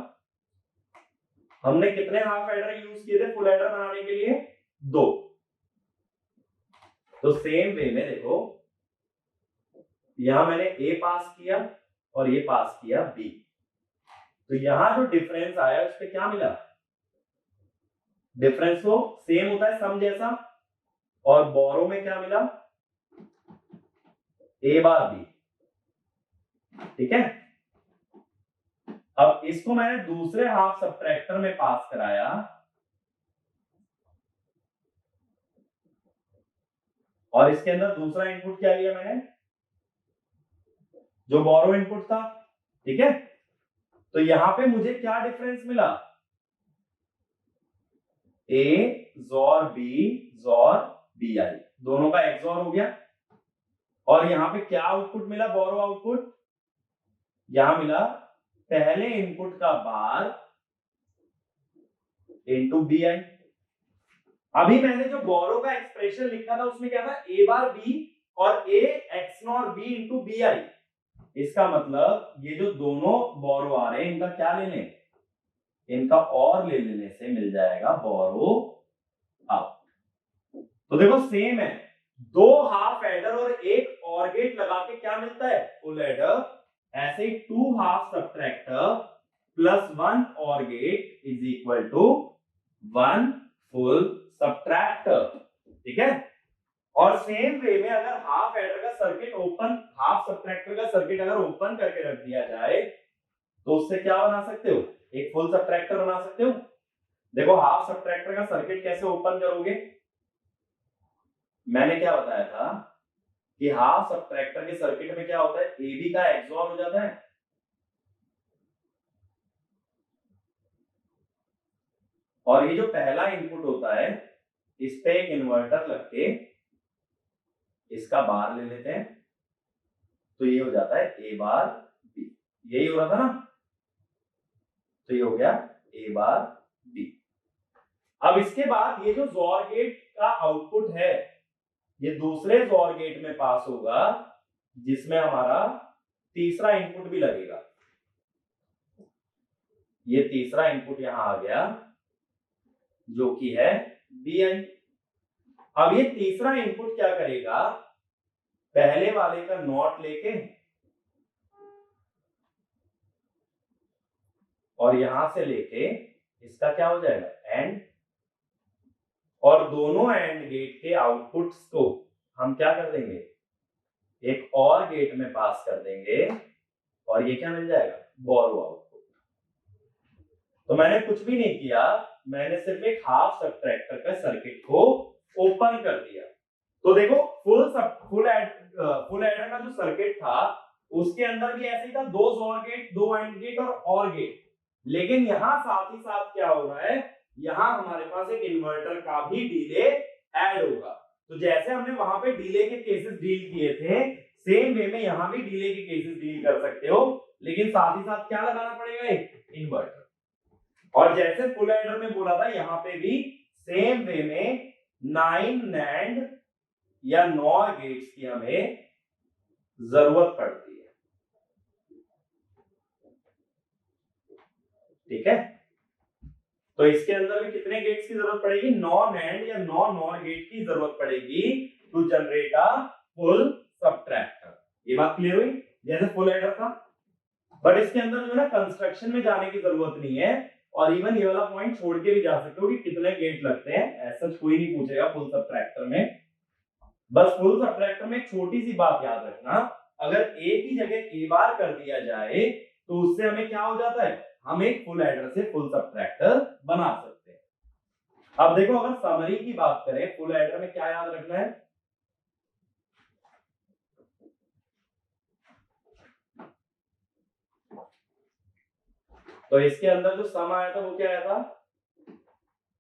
हमने कितने हाफ एडर यूज किए थे फुल एडर बनाने के लिए, 2। तो सेम वे में देखो यहां मैंने ए पास किया और ये पास किया बी, तो यहां जो डिफरेंस आया उस पे क्या मिला, डिफरेंस तो सेम होता है सम जैसा, और बोरो में क्या मिला, ए बार बी। ठीक है, अब इसको मैंने दूसरे हाफ सबट्रैक्टर में पास कराया, और इसके अंदर दूसरा इनपुट क्या लिया मैंने, जो बोरो इनपुट था। ठीक है, तो यहां पे मुझे क्या डिफरेंस मिला, ए जोर बी आई, दोनों का एक्सॉर हो गया। और यहां पे क्या आउटपुट मिला, बोरो आउटपुट, यहां मिला पहले इनपुट का बार इनटू बी आई। अभी मैंने जो बोरो का एक्सप्रेशन लिखा था उसमें क्या था, ए बार बी और A XNOR B into B I. इसका मतलब ये जो दोनों बोरो आ रहे हैं इनका क्या ले लें, इनका और ले लेने से मिल जाएगा बोरो आउट। तो देखो सेम है, 2 हाफ एडर और एक और गेट लगा के क्या मिलता है, फुल एडर। ऐसे ही 2 half subtractor plus 1 OR gate is equal to 1 full subtractor. ठीक है, और सेम वे में अगर हाफ एडर का सर्किट ओपन, हाफ सब्ट्रैक्टर का सर्किट अगर ओपन करके रख दिया जाए तो उससे क्या बना सकते हो, एक फुल सब्ट्रैक्टर बना सकते हो। देखो हाफ सब्ट्रैक्टर का सर्किट कैसे ओपन करोगे, मैंने क्या बताया था कि हाफ सब्ट्रैक्टर के सर्किट में क्या होता है, AB का XOR हो जाता है, और ये जो पहला इनपुट होता है इस पे एक इन्वर्टर लग के इसका बार ले लेते हैं, तो ये हो जाता है A बार B। यही हो रहा था ना, तो ये हो गया A बार B। अब इसके बाद ये जो जोर गेट का आउटपुट है ये दूसरे जोर गेट में पास होगा जिसमें हमारा तीसरा इनपुट भी लगेगा। ये तीसरा इनपुट यहां आ गया जो कि है BI। अब ये तीसरा इनपुट क्या करेगा, पहले वाले का नॉट लेके और यहां से लेके इसका क्या हो जाएगा एंड, और दोनों एंड गेट के आउटपुट्स को हम क्या कर देंगे, एक और गेट में पास कर देंगे और ये क्या मिल जाएगा, बोरो आउटपुट। तो मैंने कुछ भी नहीं किया, मैंने सिर्फ एक हाफ सब्ट्रैक्टर का सर्किट को ओपन कर दिया। तो देखो फुल एडर का जो सर्किट था उसके अंदर भी ऐसे ही था, 2 जोर गेट, 2 एंड गेट और गेट, लेकिन यहां साथ ही साथ क्या हो रहा है, यहां हमारे पास एक इन्वर्टर का भी डिले ऐड होगा। तो जैसे हमने वहां पे डिले के केसेस डील किए थे सेम वे में यहां भी डिले के केसेस डील कर सकते हो, लेकिन साथ ही साथ क्या लगाना पड़ेगा, एक इन्वर्टर। और जैसे फुल एडर में बोला था यहां पे भी सेम वे में 9 NAND या NOR गेट्स की हमें जरूरत पड़ती है। ठीक है, तो इसके अंदर भी कितने गेट्स की जरूरत पड़ेगी, 9 NAND या 9 NOR गेट की जरूरत पड़ेगी to generate a full subtractor. ये बात क्लियर हुई, जैसे फुल एडर था। बट इसके अंदर जो है ना कंस्ट्रक्शन में जाने की जरूरत नहीं है, और इवन ये वाला पॉइंट छोड़ के भी जा सकते हो कि कितने गेट लगते हैं, ऐसा कोई नहीं पूछेगा फुल सब्ट्रैक्टर में। बस फुल सब्ट्रैक्टर में एक छोटी सी बात याद रखना, अगर A की जगह A बार कर दिया जाए तो उससे हमें क्या हो जाता है, हम एक फुल एडर से फुल सब्ट्रैक्टर बना सकते हैं। अब देखो अगर समरी की बात करें फुल एडर में क्या याद रखना है, तो इसके अंदर जो सम आया था वो क्या आया था,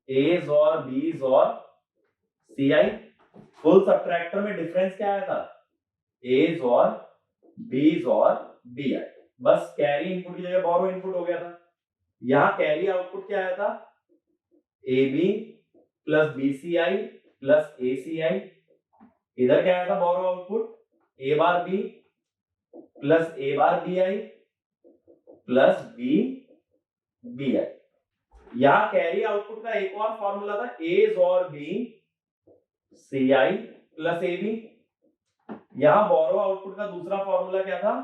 A's और B's और CI। फुल सब्ट्रैक्टर में डिफरेंस क्या आया था, A's और B's और BI। बस कैरी इनपुट की जगह बोरो इनपुट हो गया था। यहां कैरी आउटपुट क्या आया था, AB plus BCI plus ACI। इधर क्या आया था borrow output, A bar B plus A bar BI plus B BI। यहां कैरी आउटपुट का एक और फॉर्मूला था, A's और B CI प्लस AB। यहां बोरो आउटपुट का दूसरा फॉर्मूला क्या था,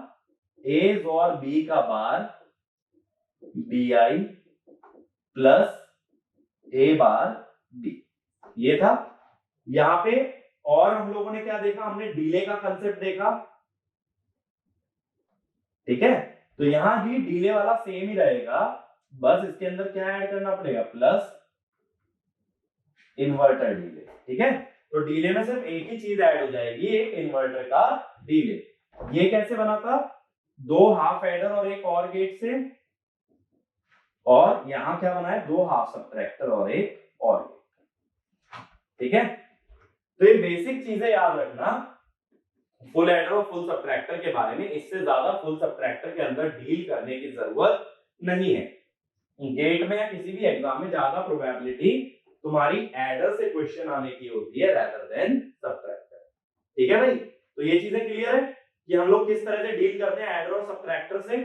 A's और B का बार BI plus A bar B। ये था। यहां पे और हम लोगों ने क्या देखा, हमने डिले का कंसेप्ट देखा। ठीक है, तो यहां भी डिले वाला सेम ही रहेगा, बस इसके अंदर क्या ऐड करना पड़ेगा, प्लस इन्वर्टर डिले। ठीक है, तो डिले में सिर्फ एक ही चीज ऐड हो जाएगी, एक इन्वर्टर का डिले। ये कैसे बना था, 2 हाफ एडर और एक और गेट से, और यहां क्या बना है, 2 हाफ सब्ट्रैक्टर और एक और गेट। ठीक है, तो ये बेसिक चीजें याद रखना फुल एडर और फुल सब्ट्रैक्टर के बारे में। इससे ज्यादा फुल सब्ट्रैक्टर के अंदर डील करने की जरूरत नहीं है। गेट में या किसी भी एग्जाम में ज्यादा प्रोबेबिलिटी तुम्हारी एडर से क्वेश्चन आने की होती है rather than सब्ट्रैक्टर। ठीक है भाई, तो ये चीजें क्लियर है कि हम लोग किस तरह से डील करते हैं एडर और सब्ट्रैक्टर से।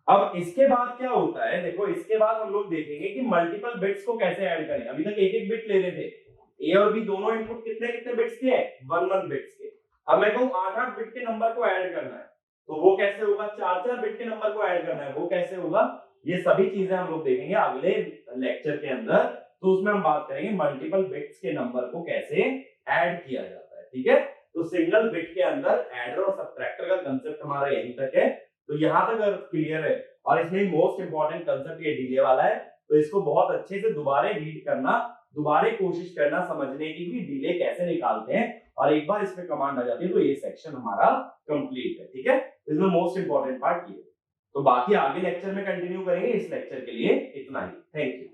अब इसके बाद क्या होता है, देखो इसके बाद हम लोग देखेंगे कि मल्टीपल बिट्स को कैसे ऐड करें। अभी तक एक एक बिट ले रहे थे, ए और बी दोनों इनपुट कितने कितने बिट्स के हैं, 1 1 बिट्स के। अब मैं कहूं 8 8 बिट के नंबर को ऐड करना है, तो तो वो कैसे होगा, 4-4 बिट के नंबर को ऐड करना है, वो कैसे होगा, ये सभी चीजें हम लोग देखेंगे अगले लेक्चर के अंदर। तो उसमें हम बात करेंगे मल्टीपल बिट्स के नंबर को कैसे ऐड किया जाता है, ठीक है। तो सिंगल बिट के अंदर एडर और सब्ट्रैक्टर का कंसेप्ट हमारा यहीं तक है। तो यहां तक अगर क्लियर है, और इसमें मोस्ट इंपॉर्टेंट कंसेप्ट ये डिले वाला है, तो इसको बहुत अच्छे से दोबारा रीड करना, दोबारा कोशिश करना समझने की कि डिले कैसे निकालते हैं, और एक बार इसमें कमांड आ जाती है तो ये सेक्शन हमारा कंप्लीट है, ठीक है। इसमें मोस्ट इंपॉर्टेंट पार्ट ये। तो बाकी आगे लेक्चर में कंटिन्यू करेंगे, इस लेक्चर के लिए इतना ही। Thank you.